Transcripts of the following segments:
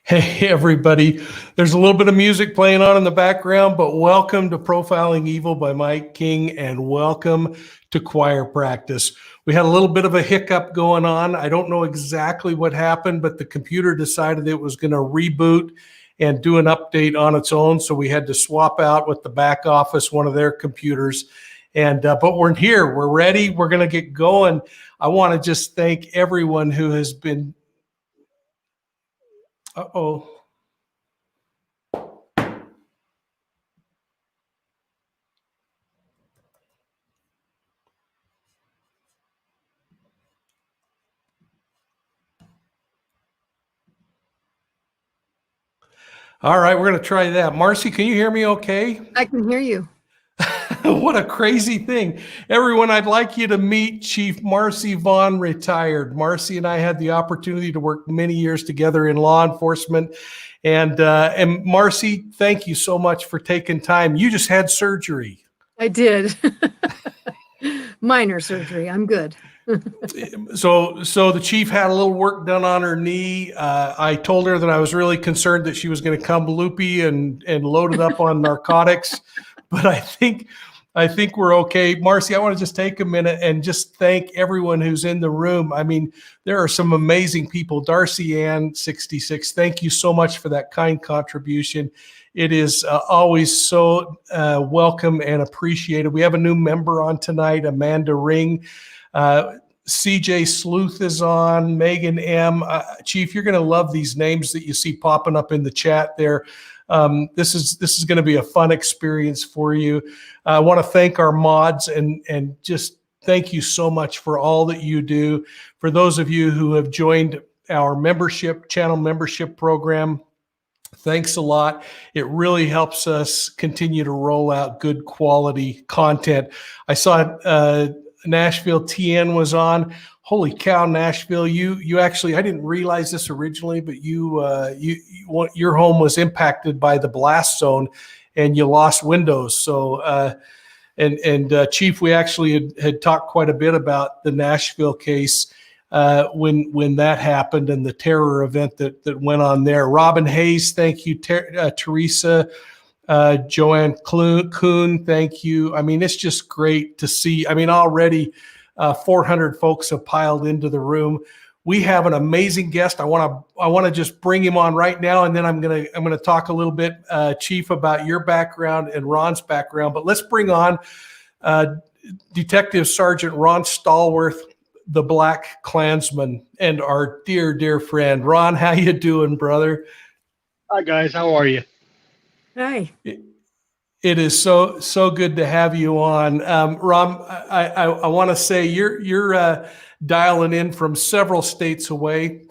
Hey, everybody. There's a little bit of music playing on in the background, but welcome to Profiling Evil by Mike King and welcome to choir practice. We had a little bit of a hiccup going on. I don't know exactly what happened, but the computer decided it was going to reboot and do an update on its own. So we had to swap out with the back office, one of their computers. But we're here, we're ready, we're going to get going. I want to just thank everyone who has been Uh-oh. All right, we're going to try that. Marcy, can you hear me okay? I can hear you. What a crazy thing. Everyone, I'd like you to meet Chief Marcy Vaughn, retired. Marcy and I had the opportunity to work many years together in law enforcement. And Marcy, thank you so much for taking time. You just had surgery. I did. Minor surgery. I'm good. So the chief had a little work done on her knee. I told her that I was really concerned that she was going to come loopy and loaded up on narcotics, but I think we're okay. Marcy, I want to just take a minute and just thank everyone who's in the room. I mean, there are some amazing people. Darcy Ann, 66, thank you so much for that kind contribution. It is always so welcome and appreciated. We have a new member on tonight, Amanda Ring. CJ Sleuth is on, Megan M. Chief, you're going to love these names that you see popping up in the chat there. This is going to be a fun experience for you. I want to thank our mods and just thank you so much for all that you do. For those of you who have joined our channel membership program, thanks a lot. It really helps us continue to roll out good quality content. I saw Nashville TN was on. Holy cow, Nashville! You actually, I didn't realize this originally, but your home was impacted by the blast zone, and you lost windows. So, Chief, we actually had talked quite a bit about the Nashville case when that happened and the terror event that went on there. Robin Hayes, thank you. Teresa. Joanne Kuhn, thank you. I mean, it's just great to see. I mean, already 400 folks have piled into the room. We have an amazing guest. I want to just bring him on right now, and then I'm gonna talk a little bit, Chief, about your background and Ron's background. But let's bring on Detective Sergeant Ron Stallworth, the BLACKkKLANSMAN, and our dear friend Ron. How you doing, brother? Hi guys, how are you? Hi. It is so good to have you on, Ron. I want to say you're dialing in from several states away.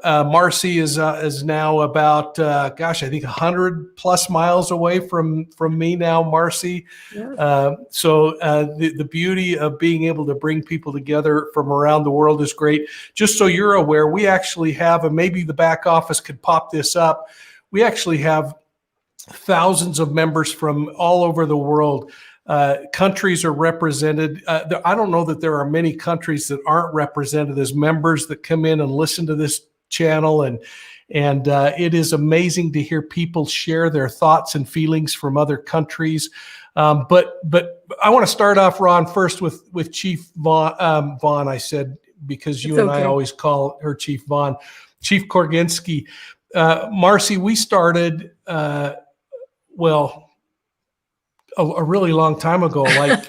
Marcy is now about I think 100 plus miles away from me now, Marcy. Yeah. So the beauty of being able to bring people together from around the world is great. Just so you're aware, we actually have, and maybe the back office could pop this up, we actually have thousands of members from all over the world. Countries are represented. I don't know that there are many countries that aren't represented as members that come in and listen to this channel. And it is amazing to hear people share their thoughts and feelings from other countries. But I want to start off, Ron, first with Chief Vaughn. I said, because you and I always call her Chief Vaughn. Chief Korgenski. Marcy, we started a really long time ago, like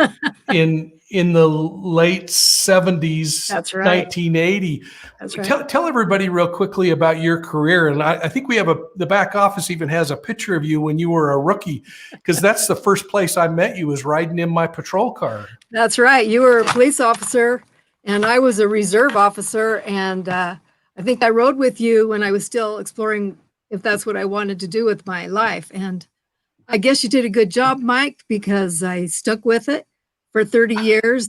in the late 70s. That's right. 1980. That's right. Tell everybody real quickly about your career. And I think we have the back office even has a picture of you when you were a rookie, because that's the first place I met you, was riding in my patrol car. That's right. You were a police officer and I was a reserve officer. And I think I rode with you when I was still exploring if that's what I wanted to do with my life. And I guess you did a good job, Mike, because I stuck with it for 30 years.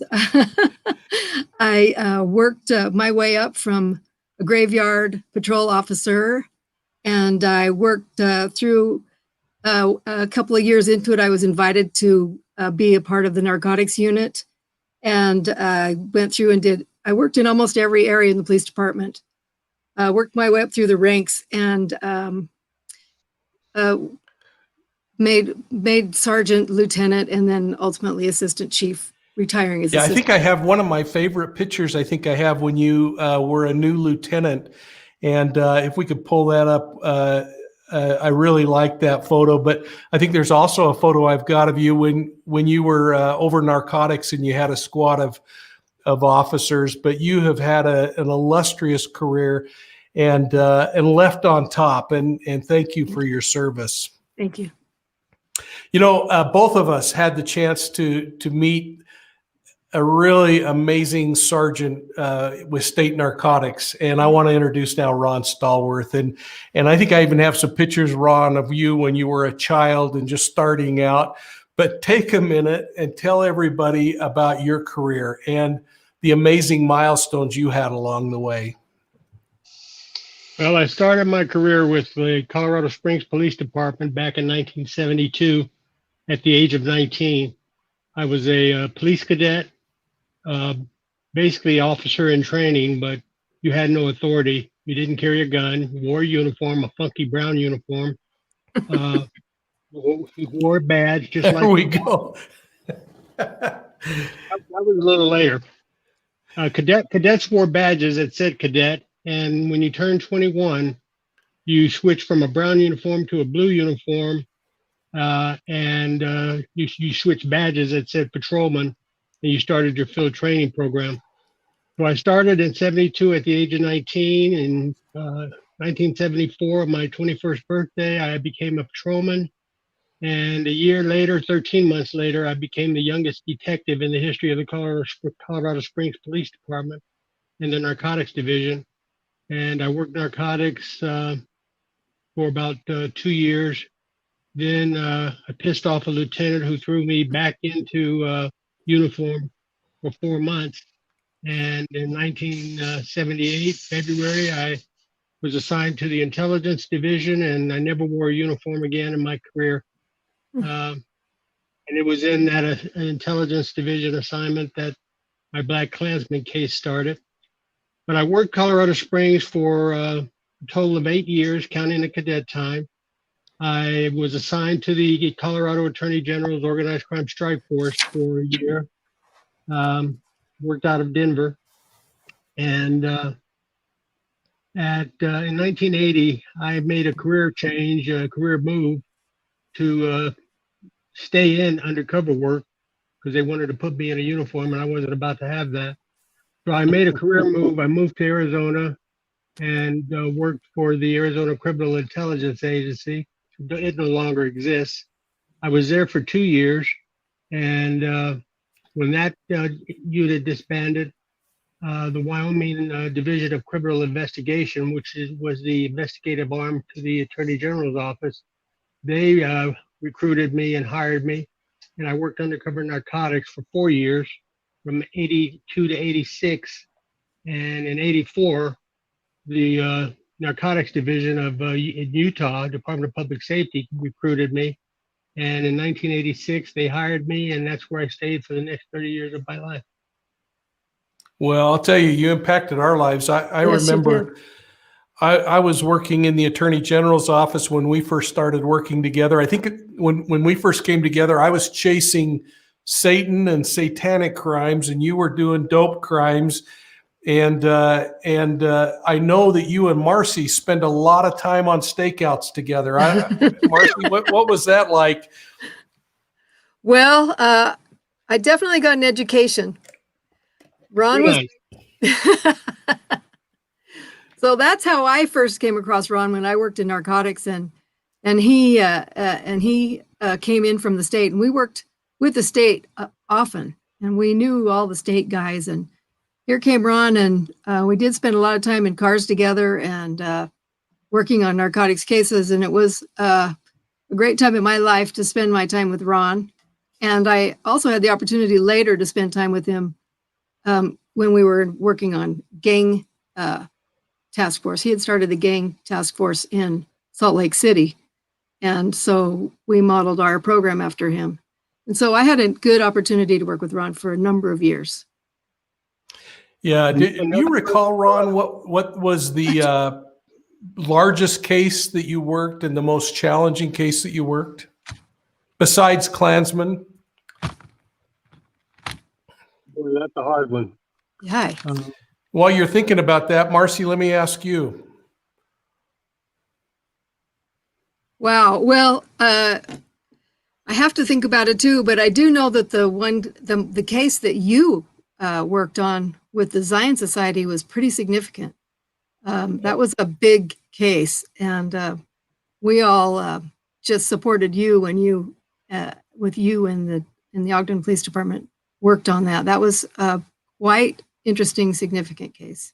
I worked my way up from a graveyard patrol officer, and I worked through a couple of years into it. I was invited to be a part of the narcotics unit, and I went through and I worked in almost every area in the police department. worked my way up through the ranks and made sergeant, lieutenant, and then ultimately assistant chief, retiring as Yeah, I assistant. think I have one of my favorite pictures. I think I have when you were a new lieutenant. And if we could pull that up, I really like that photo. But I think there's also a photo I've got of you when you were over narcotics and you had a squad of officers. But you have had an illustrious career and left on top. And thank you for your service. Thank you. You know, both of us had the chance to meet a really amazing sergeant with state narcotics. And I want to introduce now Ron Stallworth. And I think I even have some pictures, Ron, of you when you were a child and just starting out. But take a minute and tell everybody about your career and the amazing milestones you had along the way. Well, I started my career with the Colorado Springs Police Department back in 1972 at the age of 19. I was a police cadet, basically officer in training, but you had no authority. You didn't carry a gun. You wore a uniform, a funky brown uniform. You wore a badge, just There like we go. that was a little later. Cadets wore badges that said cadet, and when you turned 21, you switched from a brown uniform to a blue uniform, and you switched badges that said patrolman, and you started your field training program. So I started in 72 at the age of 19. In 1974, my 21st birthday, I became a patrolman. And a year later, 13 months later, I became the youngest detective in the history of the Colorado Springs Police Department in the Narcotics Division. And I worked narcotics for about 2 years. Then I pissed off a lieutenant who threw me back into uniform for 4 months. And in 1978, February, I was assigned to the Intelligence Division, and I never wore a uniform again in my career. And it was in that Intelligence Division assignment that my BLACKkKLANSMAN case started. But I worked Colorado Springs for a total of 8 years, counting the cadet time. I was assigned to the Colorado Attorney General's Organized Crime Strike Force for a year. Worked out of Denver. And in 1980, I made a career change, a career move to stay in undercover work because they wanted to put me in a uniform and I wasn't about to have that. So I made a career move. I moved to Arizona and worked for the Arizona Criminal Intelligence Agency. It no longer exists. I was there for 2 years. And when that unit disbanded, the Wyoming Division of Criminal Investigation, which was the investigative arm to the Attorney General's office, they recruited me and hired me. And I worked undercover narcotics for 4 years, from 82 to 86. And in 84, the Narcotics Division of in Utah, Department of Public Safety, recruited me. And in 1986, they hired me, and that's where I stayed for the next 30 years of my life. Well, I'll tell you, you impacted our lives. I Yes, you remember I was working in the Attorney General's office when we first started working together. I think when we first came together, I was chasing Satan and satanic crimes, and you were doing dope crimes. And I know that you and Marcy spend a lot of time on stakeouts together. Marcy, what was that like? Well, I definitely got an education. Ron was. So that's how I first came across Ron, when I worked in narcotics, and he came in from the state, and we worked with the state often, and we knew all the state guys. And here came Ron, and we did spend a lot of time in cars together and working on narcotics cases. And it was a great time in my life to spend my time with Ron. And I also had the opportunity later to spend time with him when we were working on gang task force. He had started the gang task force in Salt Lake City. And so we modeled our program after him. And so I had a good opportunity to work with Ron for a number of years. Yeah. Do you recall, Ron, what was the largest case that you worked and the most challenging case that you worked besides Klansman? Boy, that's a hard one. Yeah. While you're thinking about that, Marcy, let me ask you. Wow. Well, I have to think about it too, but I do know that the case that you worked on with the Zion Society was pretty significant. That was a big case, and we all just supported you when you, with you in the Ogden Police Department, worked on that. That was a quite interesting, significant case.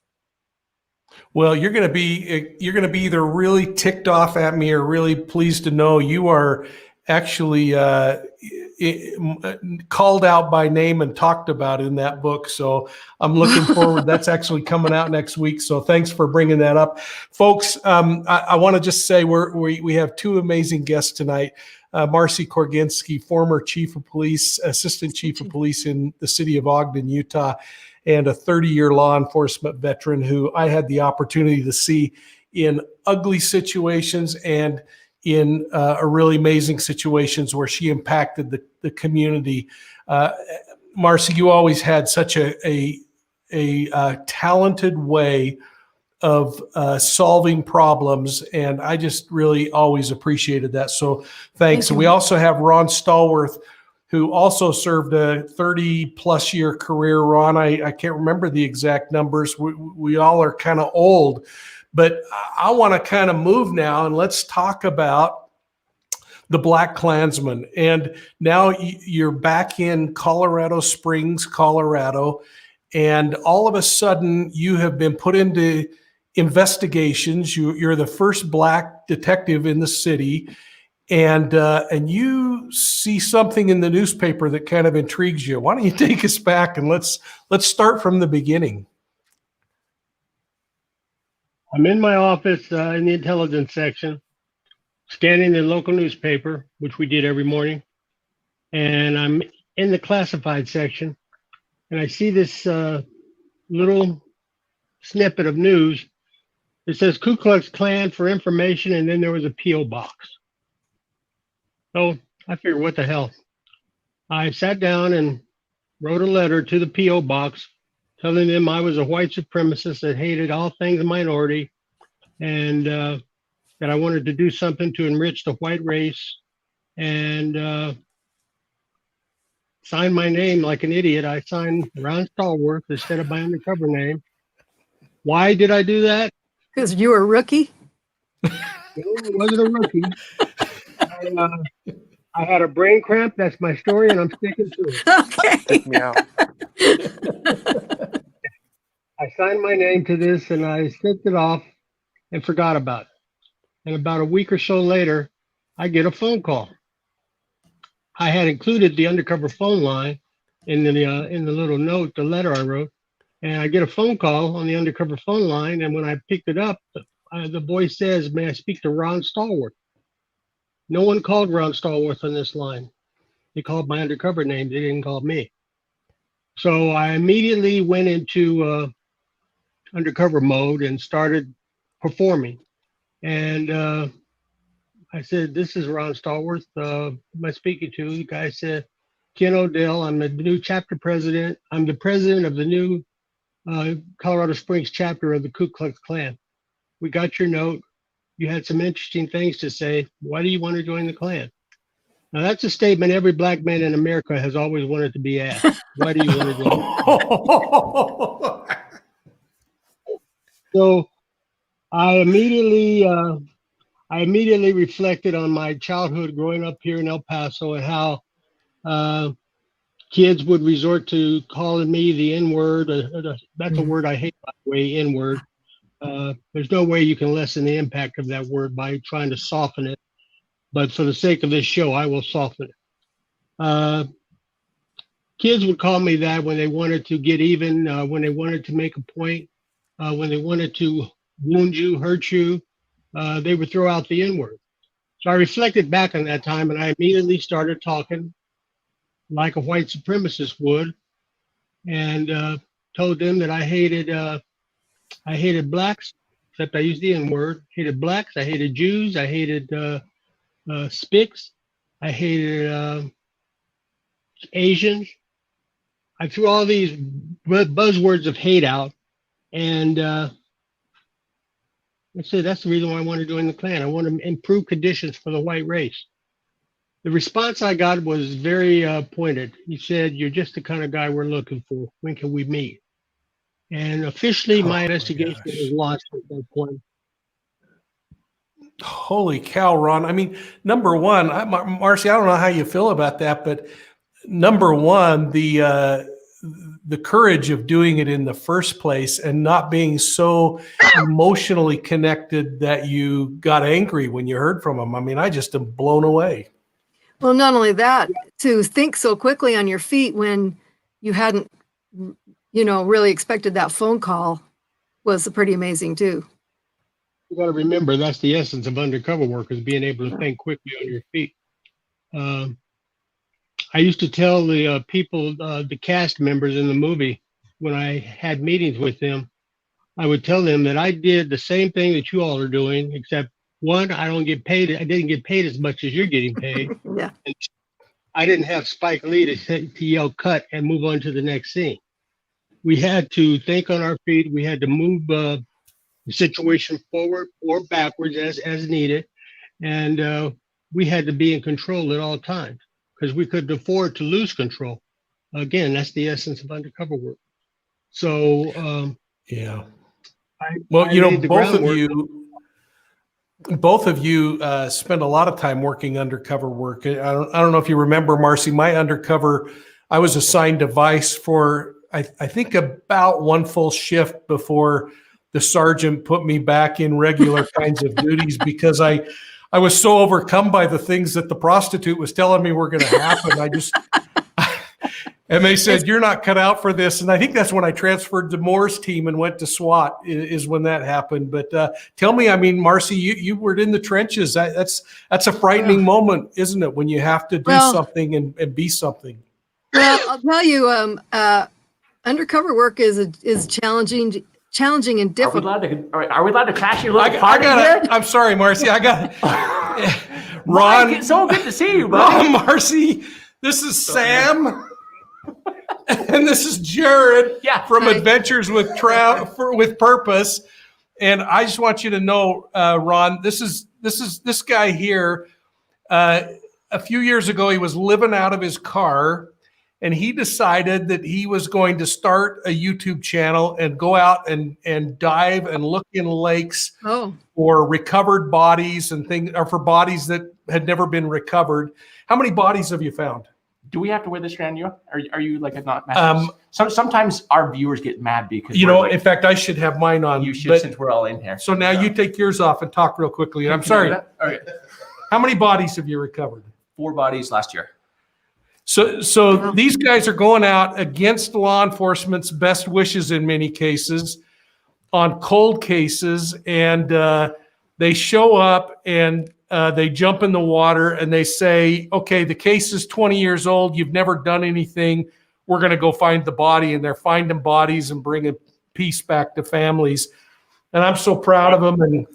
Well, you're going to be either really ticked off at me or really pleased to know you are actually called out by name and talked about in that book. So I'm looking forward. That's actually coming out next week. So thanks for bringing that up, folks. I want to just say we have two amazing guests tonight. Marcy Korgenski, former chief of police, assistant chief of police in the city of Ogden, Utah, and a 30-year law enforcement veteran who I had the opportunity to see in ugly situations and in really amazing situations where she impacted the community. Marcy, you always had such a talented way of solving problems, and I just really always appreciated that. So thanks. And we also have Ron Stallworth, who also served a 30-plus year career. Ron, I can't remember the exact numbers. We all are kind of old, but I want to kind of move now and let's talk about the BLACKkKLANSMAN. And now you're back in Colorado Springs, Colorado, and all of a sudden you have been put into investigations. You're the first Black detective in the city. And you see something in the newspaper that kind of intrigues you. Why don't you take us back and let's start from the beginning. I'm in my office in the intelligence section, scanning the local newspaper, which we did every morning. And I'm in the classified section, and I see this little snippet of news. It says Ku Klux Klan for information, and then there was a P.O. box. So I figured, what the hell? I sat down and wrote a letter to the P.O. box telling them I was a white supremacist that hated all things minority, and that I wanted to do something to enrich the white race, and signed my name like an idiot. I signed Ron Stallworth instead of my undercover name. Why did I do that? Because you were a rookie? No, I wasn't a rookie. I had a brain cramp. That's my story, and I'm sticking to it. Okay. Take me out. I signed my name to this, and I sent it off and forgot about it. And about a week or so later, I get a phone call. I had included the undercover phone line in the little note, the letter I wrote, and I get a phone call on the undercover phone line. And when I picked it up, the voice says, "May I speak to Ron Stallworth?" No one called Ron Stallworth on this line. They called my undercover name. They didn't call me. So I immediately went into undercover mode and started performing. And I said, "This is Ron Stallworth. Who am I speaking to?" The guy said, "Ken Odell. I'm the new chapter president. I'm the president of the new Colorado Springs chapter of the Ku Klux Klan. We got your note. You had some interesting things to say. Why do you want to join the Klan?" Now, that's a statement every Black man in America has always wanted to be asked. Why do you want to join? So I immediately reflected on my childhood growing up here in El Paso and how kids would resort to calling me the N-word. That's a word I hate, by the way, N-word. There's no way you can lessen the impact of that word by trying to soften it. But for the sake of this show, I will soften it. Kids would call me that when they wanted to get even, when they wanted to make a point, when they wanted to wound you, hurt you. They would throw out the N-word. So I reflected back on that time, and I immediately started talking like a white supremacist would, and told them that I hated blacks, except I used the N word. Hated blacks. I hated Jews. I hated Spics. I hated Asians. I threw all these buzzwords of hate out, and I said that's the reason why I wanted to join the Klan. I want to improve conditions for the white race. The response I got was very pointed. He said, "You're just the kind of guy we're looking for. When can we meet?" And officially, my investigation was launched at that point. Holy cow, Ron. I mean, number one, Marcy, I don't know how you feel about that, but number one, the courage of doing it in the first place and not being so emotionally connected that you got angry when you heard from him. I mean, I just am blown away. Well, not only that, to think so quickly on your feet when you hadn't, really expected that phone call was pretty amazing too. You got to remember that's the essence of undercover work, is being able to think quickly on your feet. I used to tell the people, the cast members in the movie, when I had meetings with them, I would tell them that I did the same thing that you all are doing, except one, I didn't get paid as much as you're getting paid. Yeah. And I didn't have Spike Lee to yell cut and move on to the next scene. We had to think on our feet. We had to move the situation forward or backwards as needed. And we had to be in control at all times because we couldn't afford to lose control. Again, that's the essence of undercover work. So, yeah. Both of you spend a lot of time working undercover work. I don't know if you remember, Marcy, my undercover, I was assigned to Vice for, I think about one full shift before the sergeant put me back in regular kinds of duties because I was so overcome by the things that the prostitute was telling me were going to happen. And they said, "You're not cut out for this." And I think that's when I transferred to Moore's team and went to SWAT is when that happened. But tell me, I mean, Marcy, you were in the trenches. That's a frightening moment, isn't it? When you have to do something and be something. Well, I'll tell you, undercover work is challenging and difficult. Are we allowed to crash your little party here? I'm sorry, Marcy. I got Ron. It's so good to see you, buddy. Marcy, this is Sam. And this is Jared from Adventures with Purpose. And I just want you to know, Ron, this guy here. A few years ago, he was living out of his car, and he decided that he was going to start a YouTube channel and go out and dive and look in lakes for recovered bodies and things, or for bodies that had never been recovered. How many bodies have you found? Do we have to wear this around you? Are you like a not mad? Sometimes our viewers get mad because in fact, I should have mine on. You should, since we're all in here. So now you take yours off and talk real quickly. And I'm sorry. All right. How many bodies have you recovered? 4 bodies last year. So these guys are going out against law enforcement's best wishes in many cases on cold cases, and they show up and they jump in the water and they say, okay, the case is 20 years old. You've never done anything. We're going to go find the body. And they're finding bodies and bringing peace back to families. And I'm so proud of them. And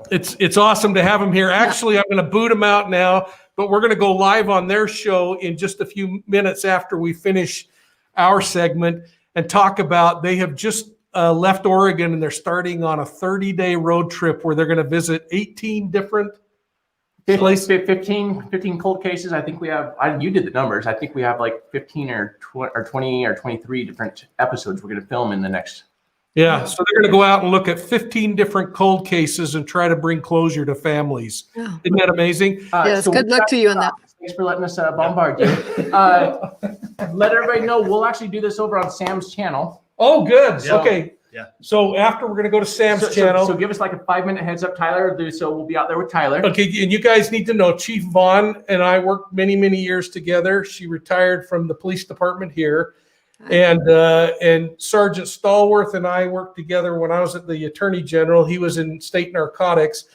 it's awesome to have them here. Actually, I'm going to boot them out now, but we're going to go live on their show in just a few minutes after we finish our segment and talk about, they have just left Oregon and they're starting on a 30-day road trip where they're going to visit 18 different 15 cold cases. I think we have, you did the numbers. I think we have like 15 or 20 or 23 different episodes we're going to film in the next. Yeah. So they're going to go out and look at 15 different cold cases and try to bring closure to families. Yeah. Isn't that amazing? Yes. So good luck to you on that. Thanks for letting us bombard you. Let everybody know we'll actually do this over on Sam's channel. Oh, good. So, okay. Yeah. So after we're going to go to Sam's channel. So give us like a 5-minute heads up, Tyler. So we'll be out there with Tyler. Okay. And you guys need to know Chief Vaughn and I worked many, many years together. She retired from the police department here. And Sergeant Stallworth and I worked together when I was at the Attorney General. He was in state narcotics.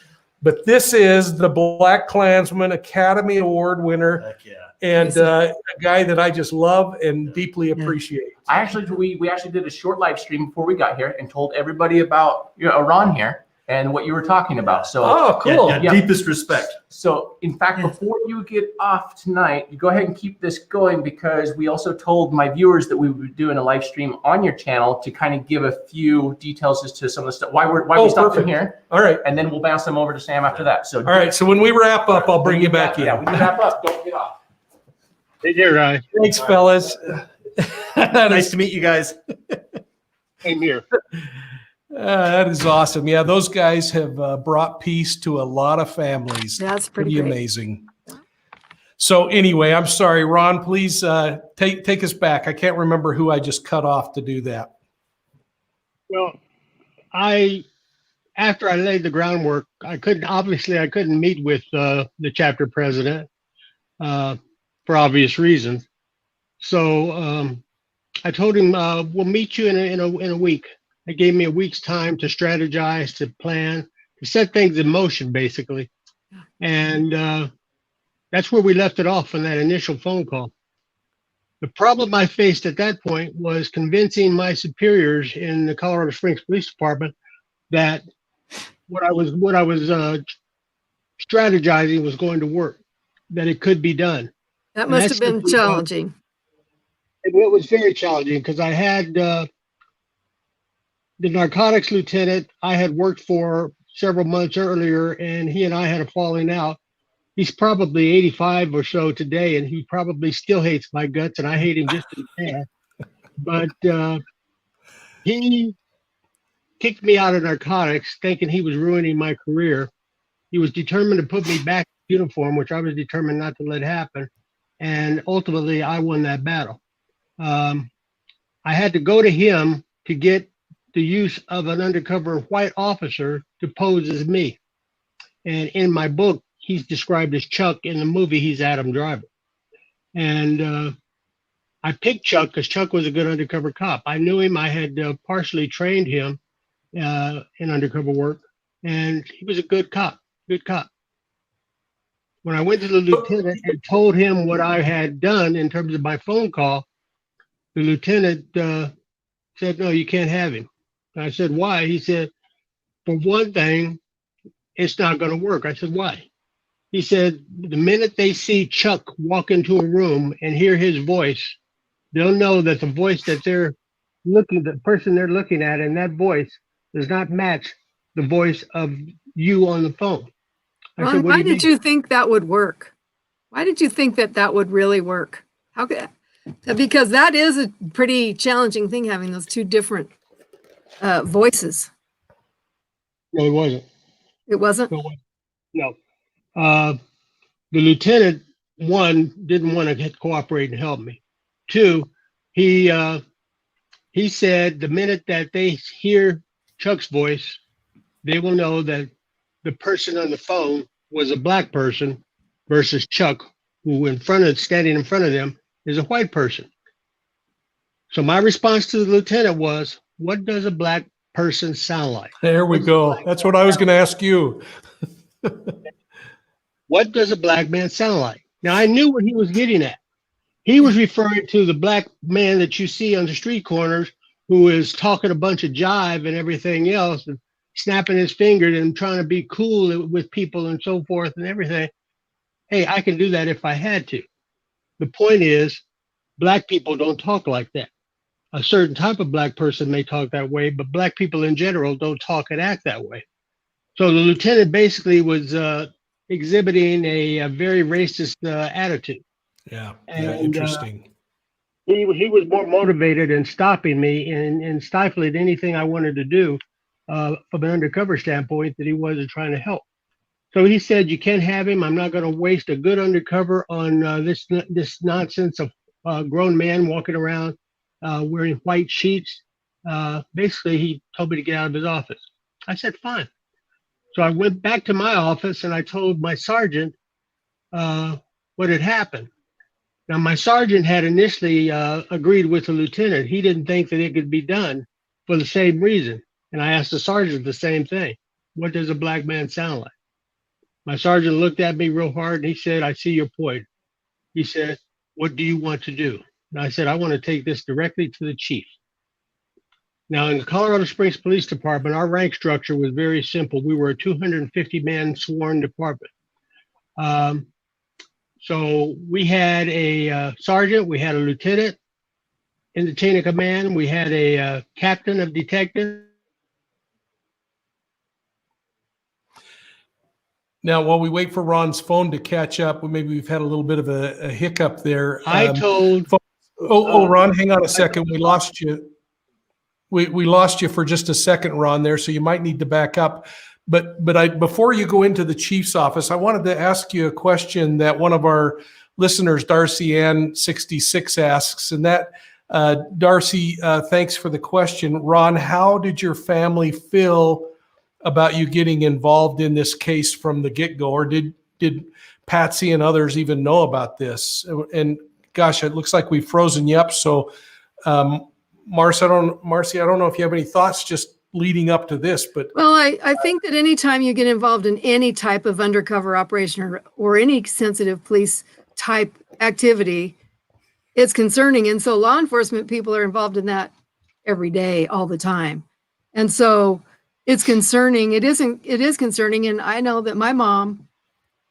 but this is the Black Klansman Academy Award winner, Heck yeah. and a guy that I just love and deeply appreciate. I actually, we actually did a short live stream before we got here and told everybody about Ron here and what you were talking about. So, Oh, cool. Yeah, deepest respect. So, in fact, before you get off tonight, you go ahead and keep this going, because we also told my viewers that we would be doing a live stream on your channel to kind of give a few details as to some of the stuff, why we stopped in here. All right. And then we'll bounce them over to Sam after that. So, All right. So when we wrap up, I'll bring you back in. Yeah, when you wrap up, don't get off. Take care, guys. Thanks, fellas. Nice to meet you guys. Same here. That is awesome. Yeah, those guys have brought peace to a lot of families. That's pretty great. amazing. So anyway, I'm sorry, Ron, please take us back. I can't remember who I just cut off to do that. Well, after I laid the groundwork, I couldn't meet with the chapter president for obvious reasons. So I told him we'll meet you in a week. It gave me a week's time to strategize, to plan, to set things in motion, basically. And that's where we left it off on that initial phone call. The problem I faced at that point was convincing my superiors in the Colorado Springs Police Department that what I was strategizing was going to work, that it could be done. That must have been challenging. It was very challenging because I had the narcotics lieutenant I had worked for several months earlier, and he and I had a falling out. He's probably 85 or so today, and he probably still hates my guts, and I hate him just as bad. But he kicked me out of narcotics, thinking he was ruining my career. He was determined to put me back in uniform, which I was determined not to let happen. And ultimately, I won that battle. I had to go to him to get the use of an undercover white officer to pose as me. And in my book, he's described as Chuck. In the movie, he's Adam Driver. And I picked Chuck because Chuck was a good undercover cop. I knew him. I had partially trained him in undercover work, and he was a good cop, When I went to the lieutenant and told him what I had done in terms of my phone call, the lieutenant said, no, you can't have him. I said, why? He said, for one thing, it's not going to work. I said, why? He said, the minute they see Chuck walk into a room and hear his voice, they'll know that the voice that the person they're looking at in that voice does not match the voice of you on the phone. Ron, why did you think that would work? Why did you think that would really work? How could? Because that is a pretty challenging thing, having those two different voices. No, it wasn't. It wasn't? No. The lieutenant, one, didn't want to cooperate and help me. Two, he said the minute that they hear Chuck's voice, they will know that the person on the phone was a black person versus Chuck, who standing in front of them is a white person. So my response to the lieutenant was, what does a black person sound like? There we go. That's what I was going to ask you. What does a black man sound like? Now, I knew what he was getting at. He was referring to the black man that you see on the street corners who is talking a bunch of jive and everything else and snapping his fingers and trying to be cool with people and so forth and everything. Hey, I can do that if I had to. The point is, black people don't talk like that. A certain type of black person may talk that way, but black people in general don't talk and act that way. So the lieutenant basically was exhibiting a very racist attitude. Yeah, And, interesting. He was more motivated in stopping me and stifling anything I wanted to do from an undercover standpoint that he wasn't trying to help. So he said, you can't have him. I'm not going to waste a good undercover on this nonsense of grown man walking around wearing white sheets. Basically, he told me to get out of his office. I said, fine. So I went back to my office and I told my sergeant what had happened. Now, my sergeant had initially agreed with the lieutenant. He didn't think that it could be done for the same reason. And I asked the sergeant the same thing. What does a black man sound like? My sergeant looked at me real hard and he said, I see your point. He said, what do you want to do? And I said, I want to take this directly to the chief. Now, in the Colorado Springs Police Department, our rank structure was very simple. We were a 250-man sworn department. So we had a sergeant, we had a lieutenant in the chain of command, we had a captain of detectives. Now, while we wait for Ron's phone to catch up, maybe we've had a little bit of a hiccup there. I told. Ron, hang on a second. We lost you. We lost you for just a second, Ron, there, so you might need to back up. But before you go into the chief's office, I wanted to ask you a question that one of our listeners, Darcy Ann 66, asks, and that Darcy, thanks for the question. Ron, how did your family feel about you getting involved in this case from the get-go, or did Patsy and others even know about this? And gosh, it looks like we've frozen you up. So, Marcy, I don't know if you have any thoughts just leading up to this, but Well, I think that anytime you get involved in any type of undercover operation or any sensitive police type activity, it's concerning. And so law enforcement people are involved in that every day, all the time. And so it's concerning. It is concerning. And I know that my mom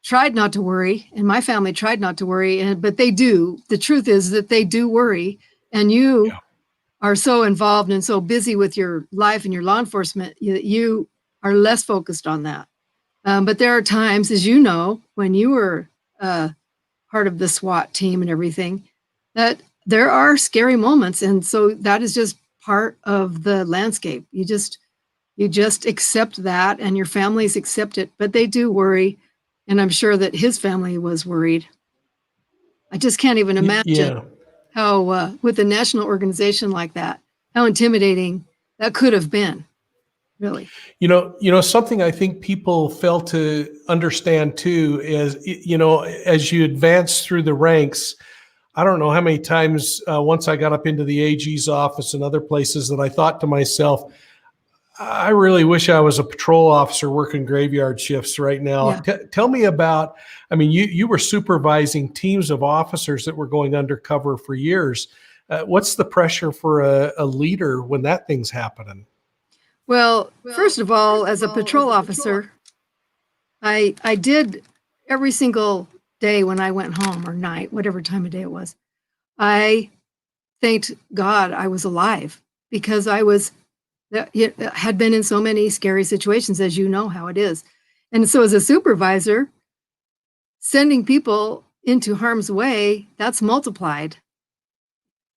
tried not to worry and my family tried not to worry, but they do. The truth is that they do worry, and you are so involved and so busy with your life and your law enforcement, you are less focused on that. But there are times, as you know, when you were part of the SWAT team and everything, that there are scary moments. And so that is just part of the landscape. You just accept that, and your families accept it, but they do worry. And I'm sure that his family was worried. I just can't even imagine how, with a national organization like that, how intimidating that could have been, really. You know, something I think people fail to understand too is, as you advance through the ranks, I don't know how many times once I got up into the AG's office and other places that I thought to myself, I really wish I was a patrol officer working graveyard shifts right now. Yeah. Tell me about, I mean, you were supervising teams of officers that were going undercover for years. What's the pressure for a leader when that thing's happening? Well, first of all, as a patrol officer, I did every single day when I went home, or night, whatever time of day it was, I thanked God I was alive, because I had been in so many scary situations, as you know how it is. And so as a supervisor, sending people into harm's way, that's multiplied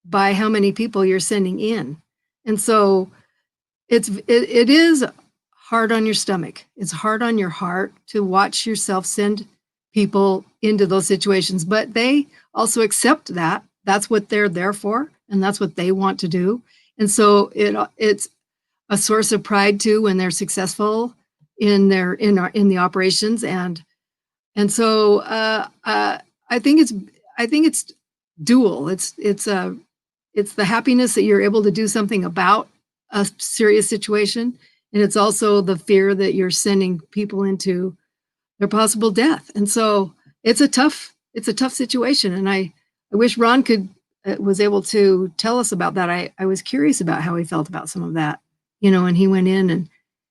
by how many people you're sending in. And so it is hard on your stomach. It's hard on your heart to watch yourself send people into those situations, but they also accept that. That's what they're there for, and that's what they want to do. And so it's a source of pride too when they're successful in the operations, and so I think it's dual. It's the happiness that you're able to do something about a serious situation, and it's also the fear that you're sending people into their possible death. And so it's a tough situation. And I wish Ron was able to tell us about that. I was curious about how he felt about some of that, when he went in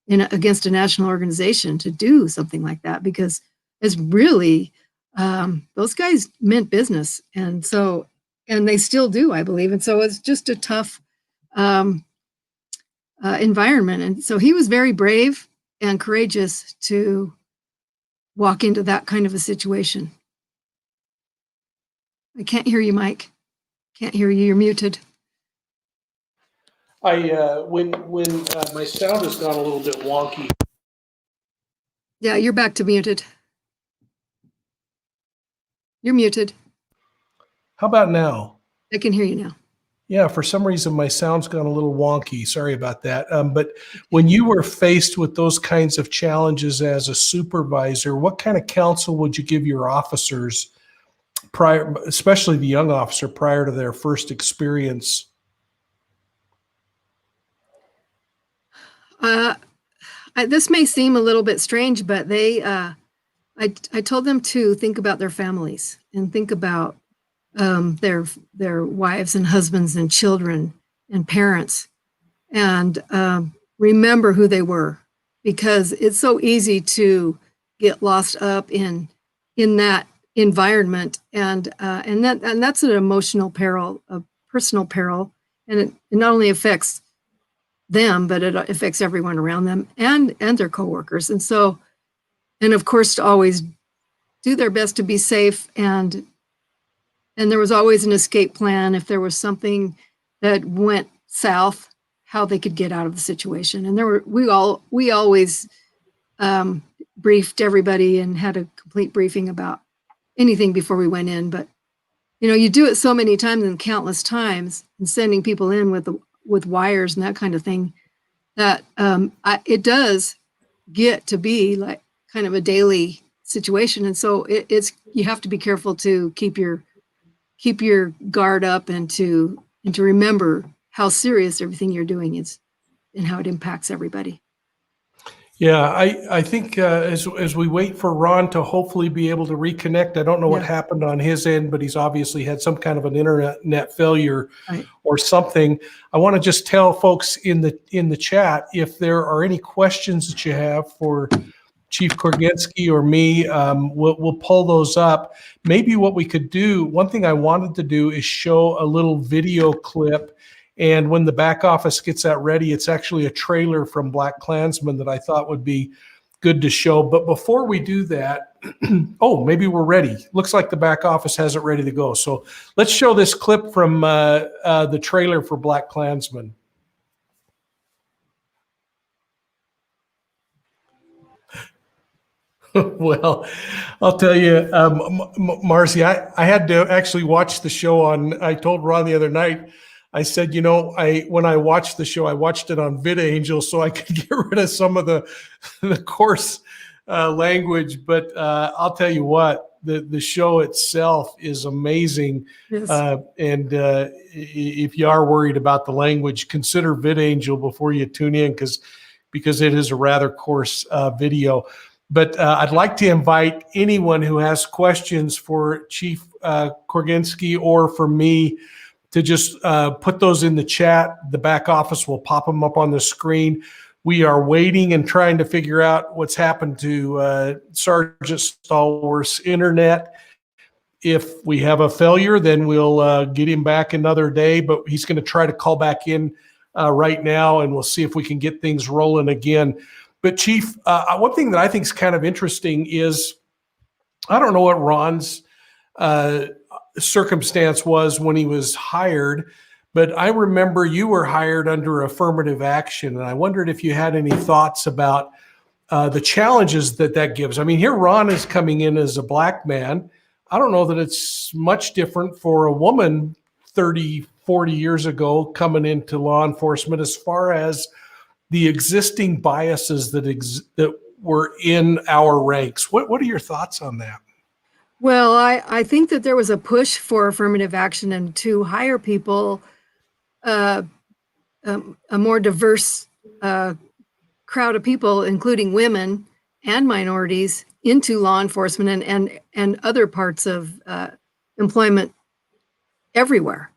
against a national organization to do something like that, because it's really, those guys meant business. And they still do, I believe. And so it's just a tough environment. And so he was very brave and courageous to walk into that kind of a situation. I can't hear you, Mike. Can't hear you. You're muted. When my sound has gone a little bit wonky. Yeah, you're back to muted. You're muted. How about now? I can hear you now. Yeah, for some reason my sound's gone a little wonky. Sorry about that. But when you were faced with those kinds of challenges as a supervisor, what kind of counsel would you give your officers prior, especially the young officer, prior to their first experience? This may seem a little bit strange, but they I told them to think about their families and think about their wives and husbands and children and parents, and remember who they were, because it's so easy to get lost up in that environment, and that's an emotional peril, a personal peril, and it not only affects them, but it affects everyone around them and their coworkers. And so, and of course, to always do their best to be safe, and there was always an escape plan if there was something that went south, how they could get out of the situation. And we always briefed everybody and had a complete briefing about anything before we went in. But you do it so many times and countless times, and sending people in with wires and that kind of thing, that it does get to be like kind of a daily situation. And so it's you have to be careful to keep your guard up, and to remember how serious everything you're doing is and how it impacts everybody. Yeah, I think as we wait for Ron to hopefully be able to reconnect, I don't know what happened on his end, but he's obviously had some kind of an internet failure or something. I want to just tell folks in the chat, if there are any questions that you have for Chief Korgenski or me, we'll pull those up. Maybe what we could do, one thing I wanted to do is show a little video clip. And when the back office gets that ready, it's actually a trailer from BLACKkKLANSMAN that I thought would be good to show. But before we do that, oh, maybe we're ready. Looks like the back office has it ready to go. So let's show this clip from the trailer for BLACKkKLANSMAN. Well, I'll tell you, Marcy, I had to actually watch the show I told Ron the other night, I said, when I watched the show, I watched it on VidAngel so I could get rid of some of the coarse language. But I'll tell you what, the show itself is amazing. Yes. And if you are worried about the language, consider VidAngel before you tune in, because it is a rather coarse video. But I'd like to invite anyone who has questions for Chief Korgenski or for me to just put those in the chat. The back office will pop them up on the screen. We are waiting and trying to figure out what's happened to Sergeant Stallworth's internet. If we have a failure, then we'll get him back another day, but he's going to try to call back in right now, and we'll see if we can get things rolling again. But Chief, one thing that I think is kind of interesting is, I don't know what Ron's circumstance was when he was hired, but I remember you were hired under affirmative action, and I wondered if you had any thoughts about the challenges that gives. I mean, here Ron is coming in as a black man. I don't know that it's much different for a woman 30, 40 years ago coming into law enforcement, as far as the existing biases that were in our ranks. What are your thoughts on that? Well, I think that there was a push for affirmative action and to hire people, a more diverse crowd of people, including women and minorities, into law enforcement and other parts of employment everywhere.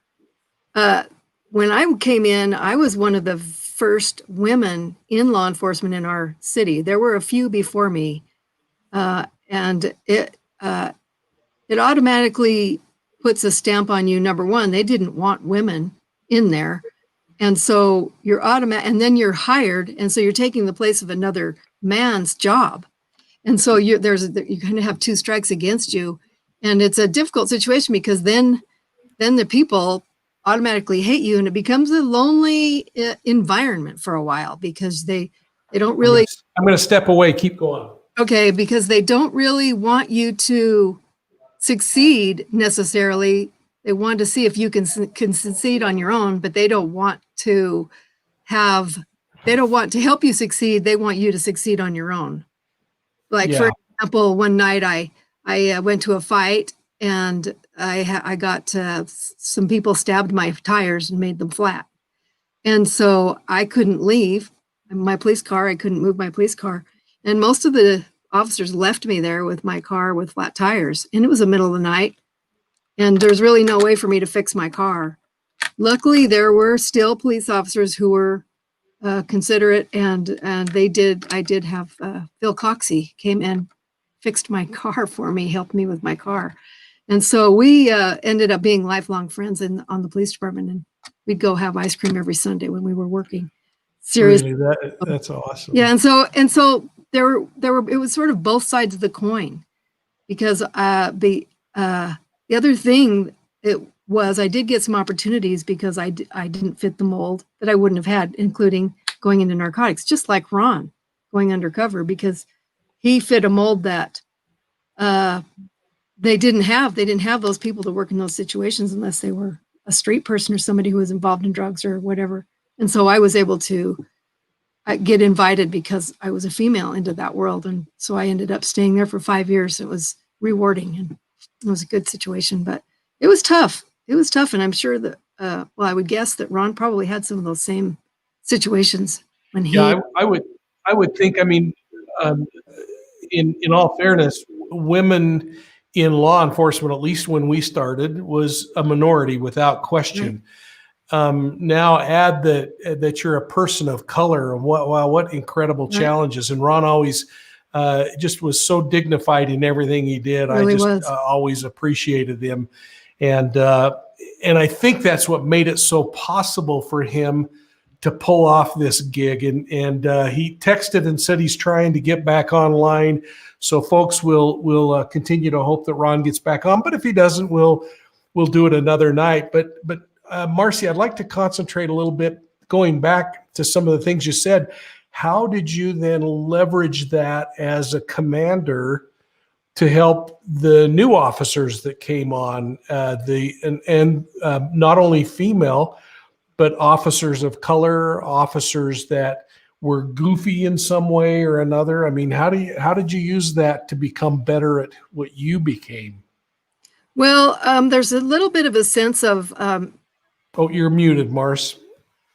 When I came in, I was one of the first women in law enforcement in our city. There were a few before me, and it automatically puts a stamp on you. Number one, they didn't want women in there. And so you're and then you're hired. And so you're taking the place of another man's job. And so you kind of have two strikes against you. And it's a difficult situation, because then the people automatically hate you, and it becomes a lonely environment for a while, because they don't really. I'm going to step away. Keep going. Okay. Because they don't really want you to succeed necessarily. They want to see if you can succeed on your own, but they don't want to help you succeed. They want you to succeed on your own. Like, for example, one night I went to a fight, and I got some people stabbed my tires and made them flat. And so I couldn't leave my police car. I couldn't move my police car. And most of the officers left me there with my car with flat tires, and it was the middle of the night, and there's really no way for me to fix my car. Luckily, there were still police officers who were considerate, and I did have Phil Coxey came in, fixed my car for me, helped me with my car. And so we ended up being lifelong friends on the police department, and we'd go have ice cream every Sunday when we were working. Seriously. Really, that's awesome. Yeah, and so there were it was sort of both sides of the coin, because the other thing it was, I did get some opportunities because I didn't fit the mold that I wouldn't have had, including going into narcotics, just like Ron going undercover, because he fit a mold that they didn't have those people to work in those situations unless they were a street person or somebody who was involved in drugs or whatever. And so I was able to get invited because I was a female into that world. And so I ended up staying there for 5 years. It was rewarding and it was a good situation, but it was tough. It was tough. And I'm sure that, well, I would guess that Ron probably had some of those same situations when he. Yeah, I would think, I mean, in all fairness, women in law enforcement, at least when we started, was a minority without question. Right. Now add that you're a person of color, and what incredible right. challenges. And Ron always just was so dignified in everything he did. Really I just always appreciated him. And I think that's what made it so possible for him to pull off this gig. And he texted and said he's trying to get back online. So folks will continue to hope that Ron gets back on. But if he doesn't, we'll do it another night. But Marcy, I'd like to concentrate a little bit, going back to some of the things you said. How did you then leverage that as a commander to help the new officers that came on, and not only female, but officers of color, officers that were goofy in some way or another? I mean, how did you use that to become better at what you became? Well, there's a little bit of a sense of. Oh, you're muted, Mars.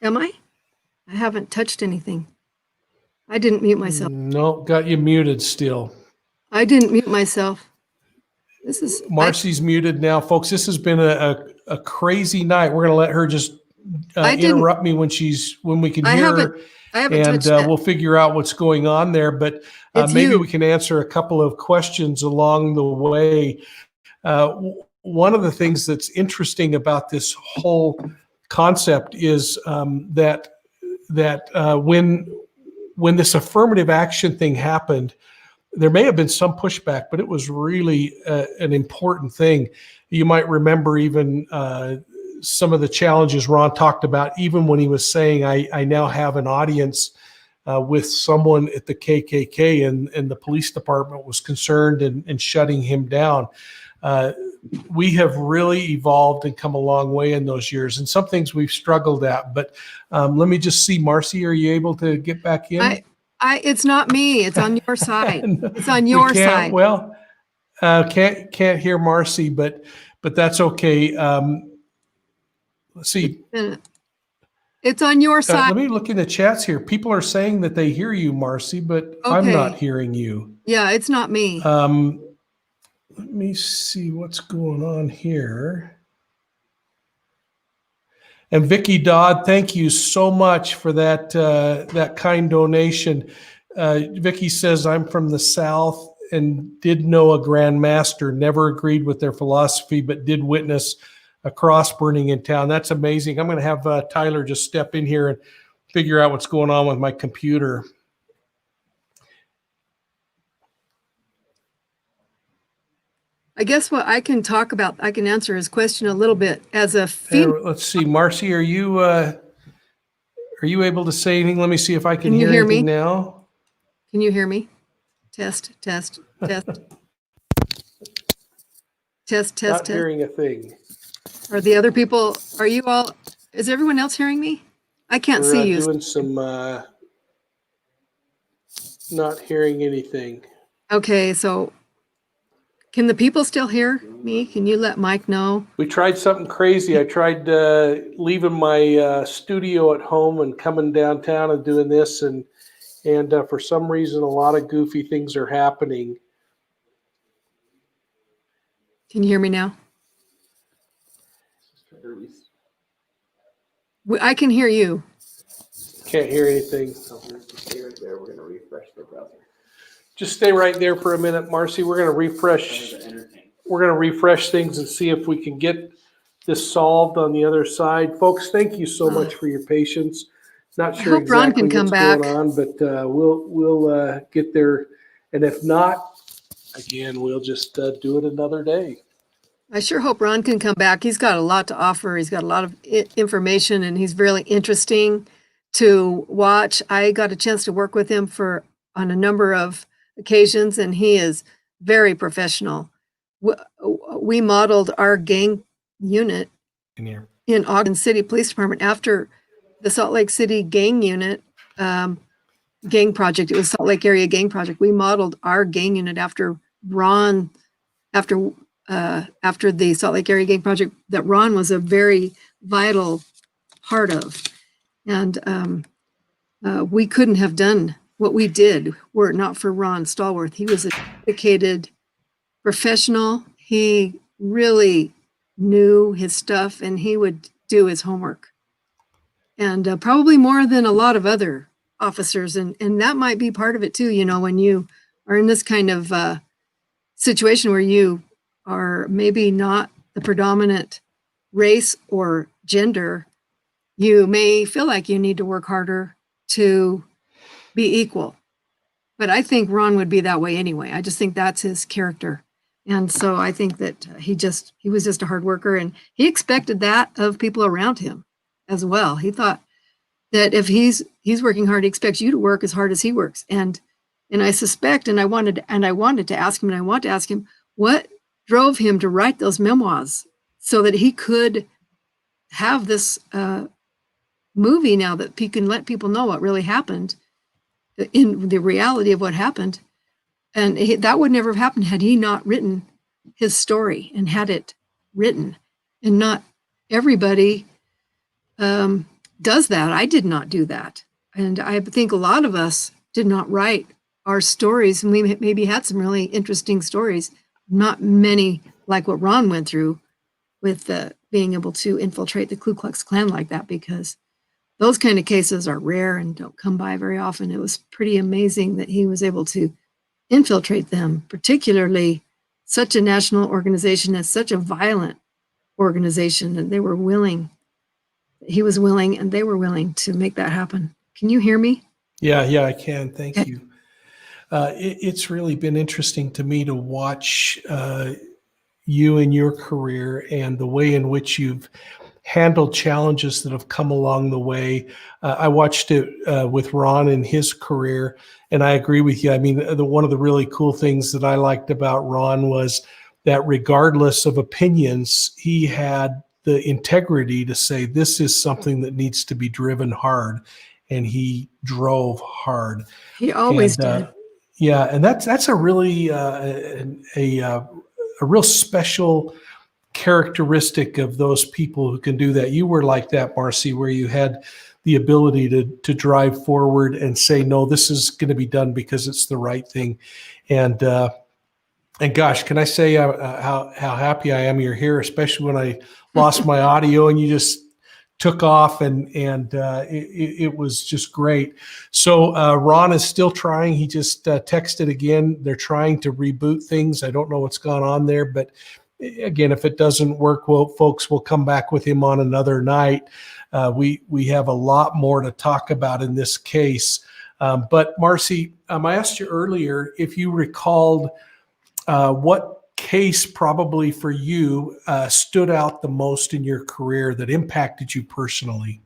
Am I? I haven't touched anything. I didn't mute myself. No, got you muted still. I didn't mute myself. This is Marcy's muted now, folks. This has been a crazy night. We're going to let her just interrupt me when we can hear her. I haven't touched that. We'll figure out what's going on there. But maybe we can answer a couple of questions along the way. One of the things that's interesting about this whole concept is that when this affirmative action thing happened, there may have been some pushback, but it was really an important thing. You might remember even some of the challenges Ron talked about, even when he was saying, I now have an audience with someone at the KKK, and the police department was concerned and shutting him down. We have really evolved and come a long way in those years, and some things we've struggled at. But let me just see, Marcy, are you able to get back in? It's not me. It's on your side. It's on your side. Well, can't hear Marcy, but that's okay. Let's see. It's on your side. Let me look in the chats here. People are saying that they hear you, Marcy, but okay. I'm not hearing you. Yeah, it's not me. Let me see what's going on here. And Vicki Dodd, thank you so much for that kind donation. Vicki says, I'm from the South and did know a Grand Master, never agreed with their philosophy, but did witness a cross burning in town. That's amazing. I'm going to have Tyler just step in here and figure out what's going on with my computer. I guess what I can talk about, I can answer his question a little bit as a female. Let's see, Marcy, are you able to say anything? Let me see if I can hear anything now. Can you hear me? Test. Test. Not hearing a thing. Are the other people, are you all, is everyone else hearing me? I can't see you. Doing some, not hearing anything. Okay, so can the people still hear me? Can you let Mike know? We tried something crazy. I tried leaving my studio at home and coming downtown and doing this, and And for some reason, a lot of goofy things are happening. Can you hear me now? I can hear you. Can't hear anything. Stay right there. We're going to refresh the browser. Just stay right there for a minute, Marcy. We're going to refresh. We're going to refresh things and see if we can get this solved on the other side. Folks, thank you so much for your patience. Not sure hope Ron exactly can come what's back. going on, but we'll get there. And if not, again, we'll just do it another day. I sure hope Ron can come back. He's got a lot to offer. He's got a lot of information, and he's really interesting to watch. I got a chance to work with him on a number of occasions, and he is very professional. We modeled our gang unit in Ogden City Police Department after the Salt Lake City gang unit gang project. It was Salt Lake Area Gang Project. We modeled our gang unit after Ron, after the Salt Lake Area Gang Project that Ron was a very vital part of. And we couldn't have done what we did were it not for Ron Stallworth. He was a dedicated professional. He really knew his stuff, and he would do his homework. And probably more than a lot of other officers. And that might be part of it too, you know, when you are in this kind of situation where you are maybe not the predominant race or gender, you may feel like you need to work harder to be equal. But I think Ron would be that way anyway. I just think that's his character. And so I think that he was just a hard worker, and he expected that of people around him as well. He thought that if he's working hard, he expects you to work as hard as he works. And I suspect, and I wanted to ask him, and I want to ask him, what drove him to write those memoirs so that he could have this movie now that he can let people know what really happened, in the reality of what happened. And that would never have happened had he not written his story and had it written. And not everybody does that. I did not do that. And I think a lot of us did not write our stories, and we maybe had some really interesting stories, not many like what Ron went through with being able to infiltrate the Ku Klux Klan like that, because those kind of cases are rare and don't come by very often. It was pretty amazing that he was able to infiltrate them, particularly such a national organization as such a violent organization, and he was willing and they were willing to make that happen. Can you hear me? Yeah, I can. Thank you. It's really been interesting to me to watch you and your career and the way in which you've handled challenges that have come along the way. I watched it with Ron in his career, and I agree with you. I mean, one of the really cool things that I liked about Ron was that regardless of opinions, he had the integrity to say, this is something that needs to be driven hard. And he drove hard. He always did. Yeah, and that's a really a real special characteristic of those people who can do that. You were like that, Marcy, where you had the ability to drive forward and say, no, this is going to be done because it's the right thing. And gosh, can I say how happy I am you're here, especially when I lost my audio and you just took off, and it was just great. So Ron is still trying. He just texted again. They're trying to reboot things. I don't know what's gone on there, but again, if it doesn't work, well, folks, we'll come back with him on another night. We have a lot more to talk about in this case. But Marcy, I asked you earlier if you recalled what case probably for you stood out the most in your career that impacted you personally.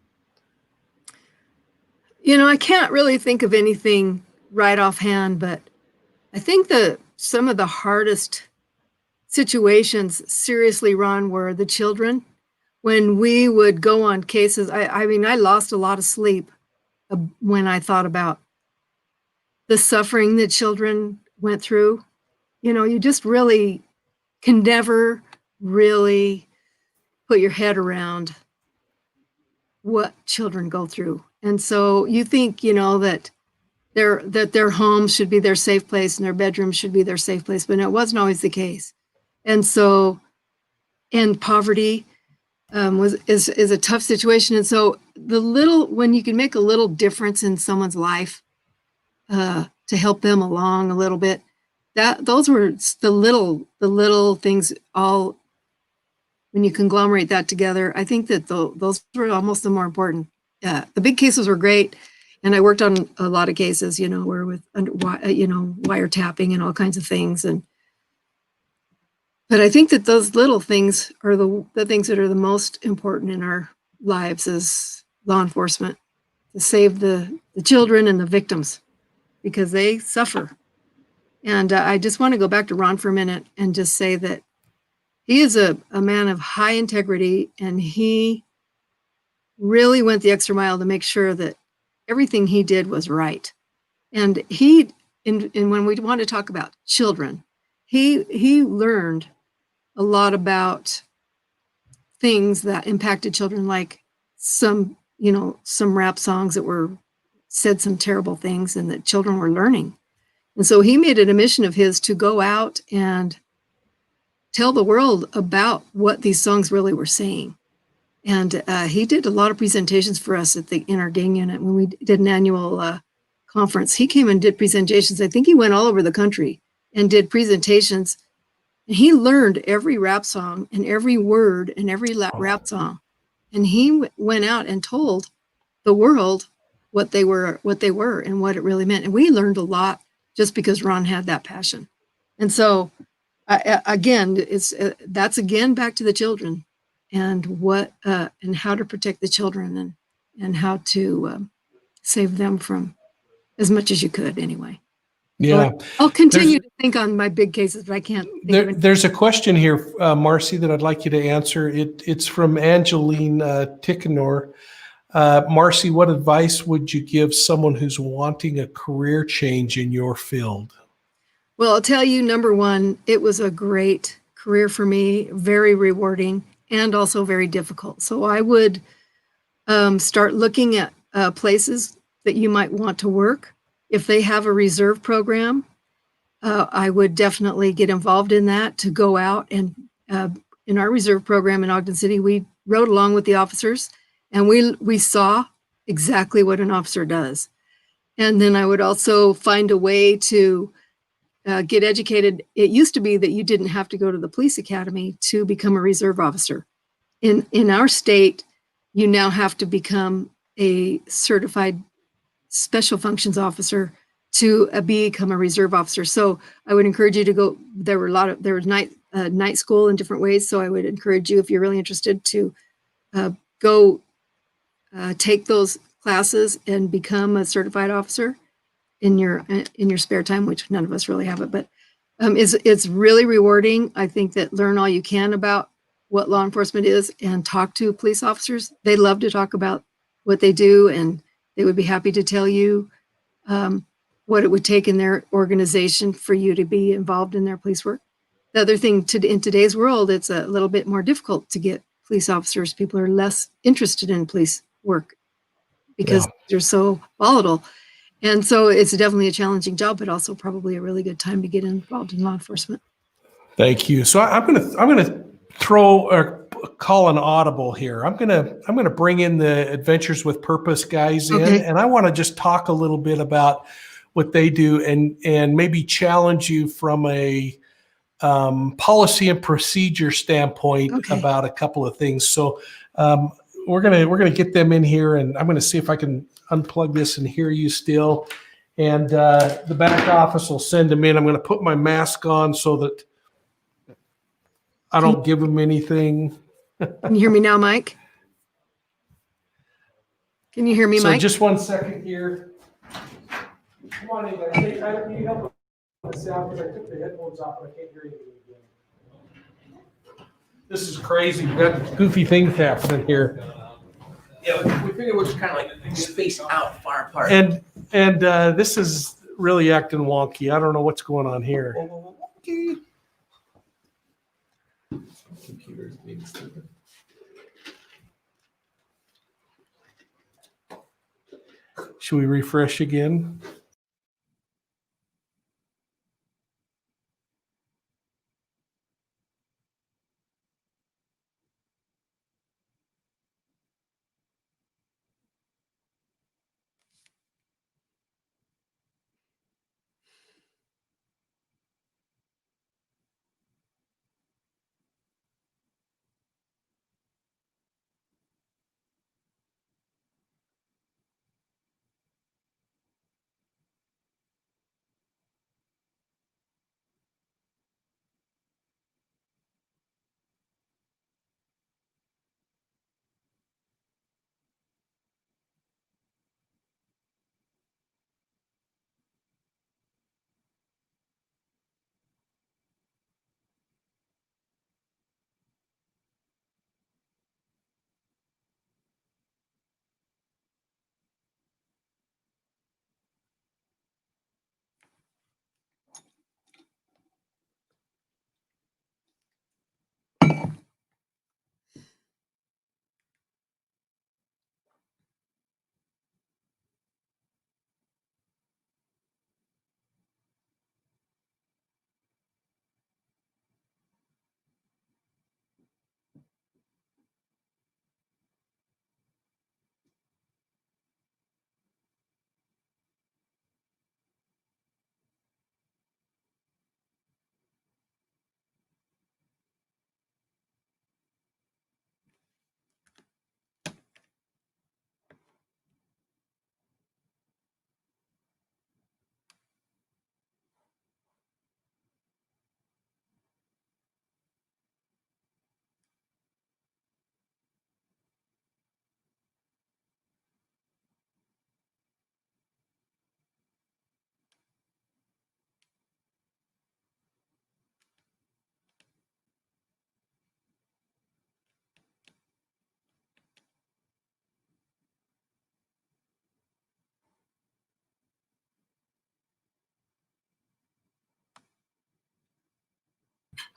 You know, I can't really think of anything right offhand, but I think that some of the hardest situations, seriously, Ron, were the children. When we would go on cases, I mean, I lost a lot of sleep when I thought about the suffering that children went through. You know, you just really can never really put your head around what children go through. And so you think, you know, that their home should be their safe place and their bedroom should be their safe place, but it wasn't always the case. And so, and poverty is a tough situation. And so when you can make a little difference in someone's life to help them along a little bit, those were the little things. All when you conglomerate that together, I think that those were almost the more important. The big cases were great, and I worked on a lot of cases, where with wiretapping and all kinds of things. But I think that those little things are the things that are the most important in our lives as law enforcement, to save the children and the victims, because they suffer. And I just want to go back to Ron for a minute and just say that he is a man of high integrity, and he really went the extra mile to make sure that everything he did was right. And when we want to talk about children, he learned a lot about things that impacted children, like some rap songs that said some terrible things and that children were learning. And so he made it a mission of his to go out and tell the world about what these songs really were saying. And he did a lot of presentations for us in our gang unit when we did an annual conference. He came and did presentations. I think he went all over the country and did presentations. And he learned every rap song and every word and every rap song. And he went out and told the world what they were and what it really meant. And we learned a lot just because Ron had that passion. And so again, that's again back to the children and and how to protect the children and how to save them from as much as you could anyway. Yeah. So I'll continue to think on my big cases, but I can't. There's a question here, Marcy, that I'd like you to answer. It's from Angeline Tickenor. Marcy, what advice would you give someone who's wanting a career change in your field? Well, I'll tell you, number one, it was a great career for me, very rewarding and also very difficult. So I would start looking at places that you might want to work. If they have a reserve program, I would definitely get involved in that, to go out and in our reserve program in Ogden City, we rode along with the officers and we saw exactly what an officer does. And then I would also find a way to get educated. It used to be that you didn't have to go to the police academy to become a reserve officer. In our state, you now have to become a certified special functions officer to become a reserve officer. So I would encourage you to go. There was night school in different ways. So I would encourage you, if you're really interested, to go take those classes and become a certified officer in your spare time, which none of us really have it, but it's really rewarding. I think that learn all you can about what law enforcement is and talk to police officers. They love to talk about what they do, and they would be happy to tell you what it would take in their organization for you to be involved in their police work. The other thing, in today's world, it's a little bit more difficult to get police officers. People are less interested in police work because they're so volatile. And so it's definitely a challenging job, but also probably a really good time to get involved in law enforcement. Thank you. So I'm gonna throw or call an audible here. I'm gonna bring in the Adventures with Purpose guys in, Okay. and I want to just talk a little bit about what they do and maybe challenge you from a policy and procedure standpoint about a couple of things. So we're gonna get them in here, and I'm gonna see if I can unplug this and hear you still. And the back office will send them in. I'm gonna put my mask on so that I don't give them anything. Can you hear me now, Mike? Can you hear me, So Mike? just 1 second here. Come on in, guys. Hey, I need help with the sound because I took the headphones off and I can't hear anything again. This is crazy. We got goofy things happening here. Yeah, we figured we'll just kind of like space out far apart. And this is really acting wonky. I don't know what's going on here. Computer's being stupid. Should we refresh again?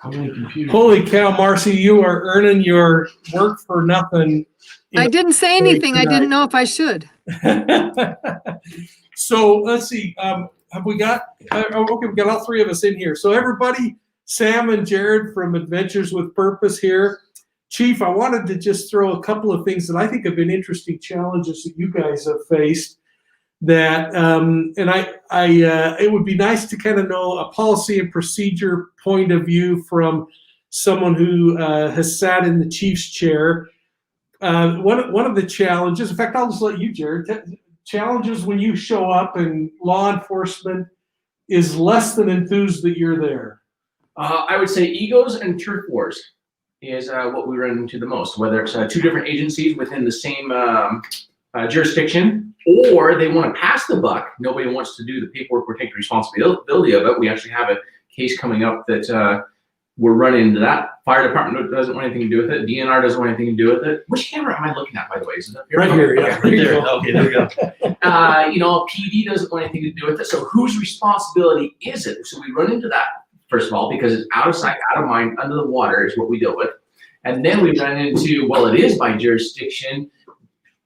How many computers? Holy cow, Marcy, you are earning your work for nothing. I didn't say anything. I didn't know if I should. So let's see. Have we got? Okay, we got all three of us in here. So everybody, Sam and Jared from Adventures with Purpose here. Chief, I wanted to just throw a couple of things that I think have been interesting challenges that you guys have faced. That it would be nice to kind of know a policy and procedure point of view from someone who has sat in the chief's chair. One of the challenges, in fact, I'll just let you, Jared. Challenges when you show up and law enforcement is less than enthused that you're there. I would say egos and turf wars is what we run into the most, whether it's two different agencies within the same jurisdiction, or they want to pass the buck. Nobody wants to do the paperwork or take responsibility of it. We actually have a case coming up that we're running into that. Fire department doesn't want anything to do with it. DNR doesn't want anything to do with it. Which camera am I looking at, by the way? Is it up here? Right here, yeah. Okay, right there. Okay, there we go. PD doesn't want anything to do with it. So whose responsibility is it? So we run into that, first of all, because it's out of sight, out of mind, under the water is what we deal with. And then we run into, well, it is by jurisdiction.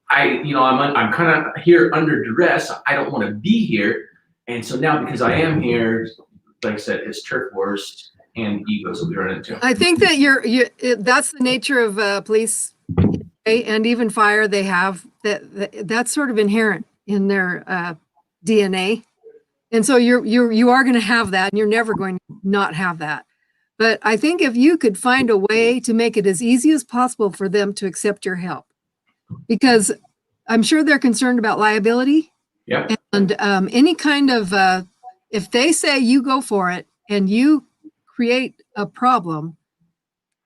I'm kind of here under duress. I don't want to be here. And so now because I am here, like I said, it's turf wars and egos that we run into. I think that that's the nature of police and even fire. They have that's sort of inherent in their DNA. And so you are going to have that, and you're never going to not have that. But I think if you could find a way to make it as easy as possible for them to accept your help, because I'm sure they're concerned about liability. Yeah. And any kind of, if they say you go for it and you create a problem,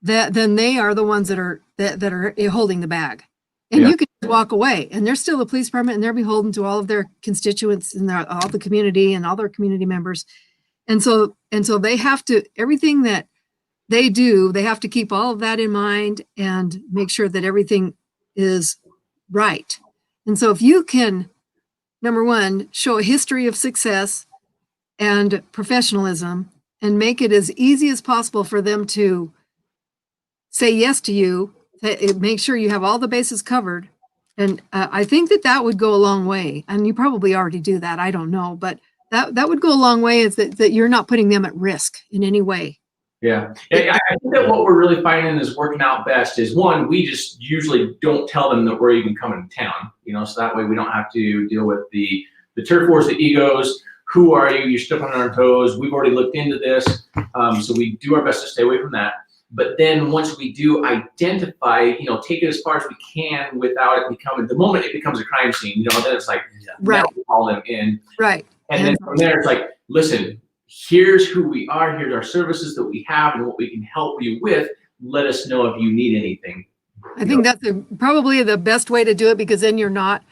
then they are the ones that are holding the bag. And you can just walk away, and they're still the police department, and they're beholden to all of their constituents and all the community and all their community members. And so they have to, everything that they do, they have to keep all of that in mind and make sure that everything is right. And so if you can, number one, show a history of success and professionalism and make it as easy as possible for them to say yes to you, make sure you have all the bases covered. And I think that would go a long way. And you probably already do that. I don't know, but that would go a long way, is that you're not putting them at risk in any way. Yeah. I think that what we're really finding is working out best is, one, we just usually don't tell them that we're even coming to town, so that way we don't have to deal with the turf wars, the egos. Who are you? You're stepping on our toes. We've already looked into this. So we do our best to stay away from that. But then once we do identify, take it as far as we can without it becoming, the moment it becomes a crime scene, then it's like, right, now we call them in. Right. And then from there, it's like, listen, here's who we are, here's our services that we have and what we can help you with. Let us know if you need anything. I think that's probably the best way to do it, because then you're not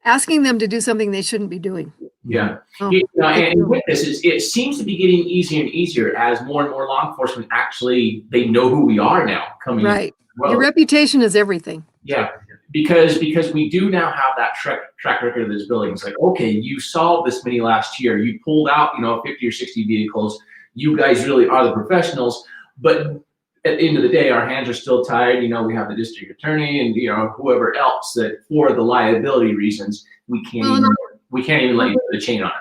asking them to do something they shouldn't be doing. Yeah. And with this, it seems to be getting easier and easier as more and more law enforcement actually, they know who we are now coming in. Right. Your reputation is everything. Yeah. Because we do now have that track record of this building. It's like, okay, you solved this many last year. You pulled out, 50 or 60 vehicles. You guys really are the professionals. But at the end of the day, our hands are still tied. We have the district attorney and whoever else that, for the liability reasons, we can't even let you put the chain on it.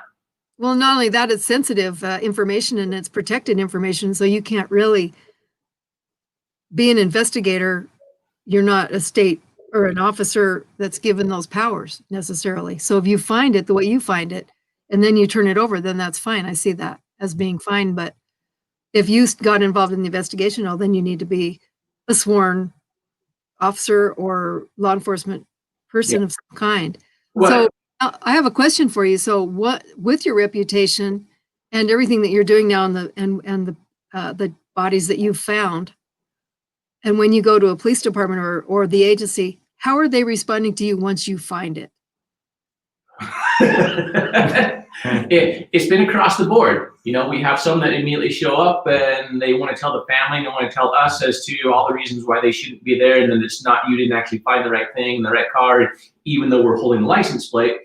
Well, not only that, it's sensitive information and it's protected information, so you can't really be an investigator. You're not a state or an officer that's given those powers necessarily. So if you find it the way you find it, and then you turn it over, then that's fine. I see that as being fine. But if you got involved in the investigation, then you need to be a sworn officer or law enforcement person of some kind. So I have a question for you. So what, with your reputation and everything that you're doing now, and the bodies that you've found, and when you go to a police department or the agency, how are they responding to you once you find it? It's been across the board. We have some that immediately show up and they want to tell the family, they want to tell us as to all the reasons why they shouldn't be there, and then it's not, you didn't actually find the right thing, the right car, even though we're holding the license plate.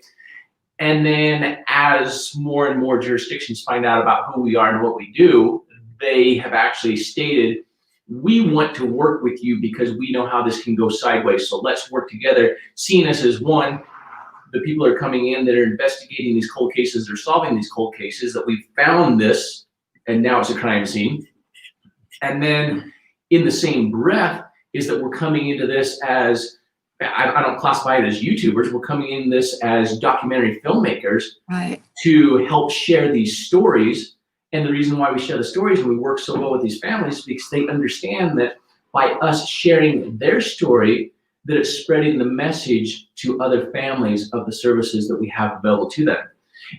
And then as more and more jurisdictions find out about who we are and what we do, they have actually stated, we want to work with you because we know how this can go sideways. So let's work together, seeing us as one. The people are coming in that are investigating these cold cases, they're solving these cold cases, that we found this, and now it's a crime scene. And then in the same breath is that we're coming into this as, I don't classify it as YouTubers, we're coming in this as documentary filmmakers, Right. to help share these stories. And the reason why we share the stories and we work so well with these families is because they understand that by us sharing their story, that it's spreading the message to other families of the services that we have available to them.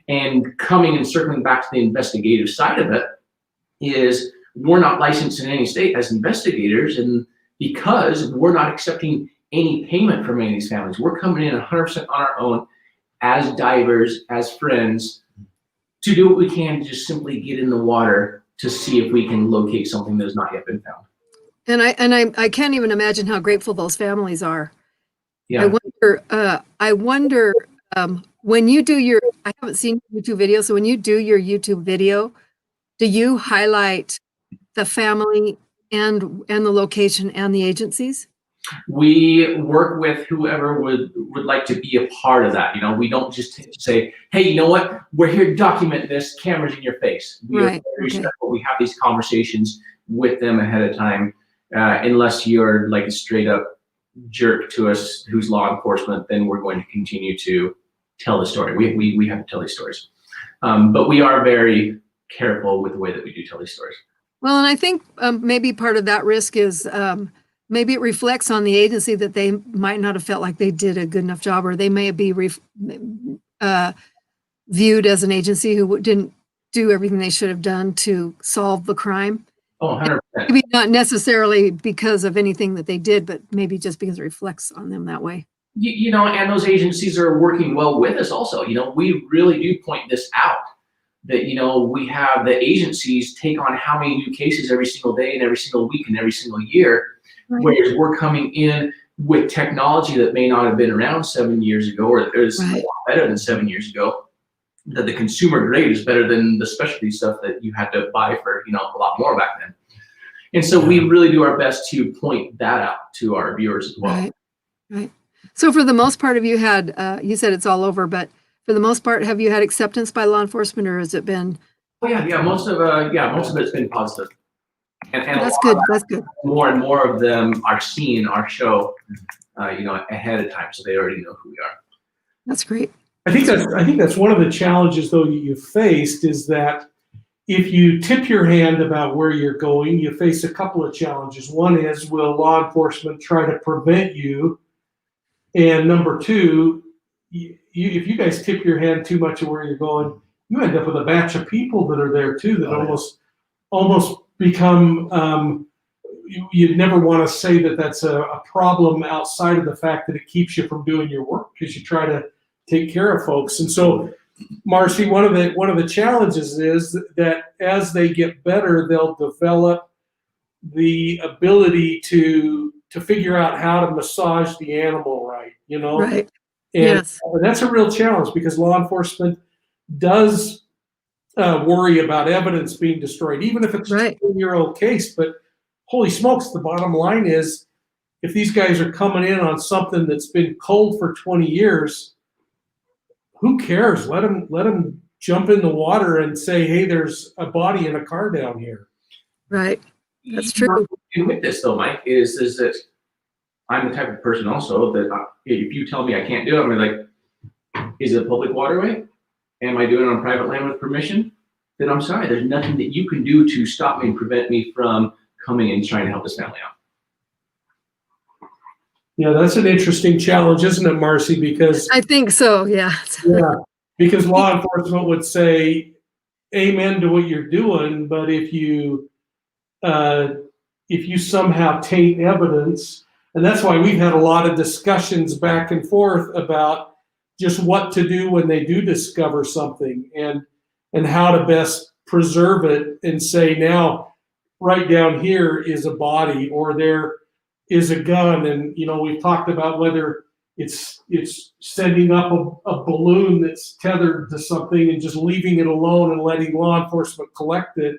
And coming and circling back to the investigative side of it is, we're not licensed in any state as investigators, and because we're not accepting any payment from any of these families, we're coming in 100% on our own as divers, as friends, to do what we can to just simply get in the water to see if we can locate something that has not yet been found. And I can't even imagine how grateful those families are. Yeah. I wonder when you do your, I haven't seen YouTube video, so when you do your YouTube video, do you highlight the family and the location and the agencies? We work with whoever would like to be a part of that. You know, we don't just say, hey, you know what, we're here to document this, cameras in your face. We are very respectful. We have these conversations with them ahead of time, unless you're like a straight up jerk to us who's law enforcement, then we're going to continue to tell the story. We have to tell these stories. But we are very careful with the way that we do tell these stories. Well, and I think maybe part of that risk is maybe it reflects on the agency that they might not have felt like they did a good enough job, or they may be viewed as an agency who didn't do everything they should have done to solve the crime. Oh, 100%. Maybe not necessarily because of anything that they did, but maybe just because it reflects on them that way. You know, and those agencies are working well with us also. You know, we really do point this out, that, you know, we have the agencies take on how many new cases every single day and every single week and every single year, whereas we're coming in with technology that may not have been around 7 years ago, or is a lot better than 7 years ago, that the consumer grade is better than the specialty stuff that you had to buy for, you know, a lot more back then. And so we really do our best to point that out to our viewers as well. Right. So for the most part, have you had, you said it's all over, but for the most part, have you had acceptance by law enforcement, or has it been? Oh yeah, most of it's been positive. And That's good. That's good. More and more of them are seeing our show, you know, ahead of time, so they already know who we are. That's great. I think that's one of the challenges, though, you've faced, is that if you tip your hand about where you're going, you face a couple of challenges. One is, will law enforcement try to prevent you? And number two, if you guys tip your hand too much of where you're going, you end up with a batch of people that are there too that almost become, you'd never want to say that that's a problem outside of the fact that it keeps you from doing your work, because you try to take care of folks. And so, Marcy, one of the challenges is that as they get better, they'll develop the ability to figure out how to massage the animal right, you know? Right. And that's a real challenge, because law enforcement does worry about evidence being destroyed, even if it's a 10-year-old case. But holy smokes, the bottom line is, if these guys are coming in on something that's been cold for 20 years, who cares? Let them jump in the water and say, hey, there's a body in a car down here. Right. That's true. And with this though, Mike, is that I'm the type of person also that if you tell me I can't do it, I'm like, is it a public waterway? Am I doing it on private land with permission? Then I'm sorry, there's nothing that you can do to stop me and prevent me from coming and trying to help this family out. Yeah, that's an interesting challenge, isn't it, Marcy? Because I think so, yeah. Because law enforcement would say amen to what you're doing, but if you somehow taint evidence, and that's why we've had a lot of discussions back and forth about just what to do when they do discover something, and how to best preserve it, and say, now right down here is a body, or there is a gun. And you know, we've talked about whether it's sending up a balloon that's tethered to something and just leaving it alone and letting law enforcement collect it,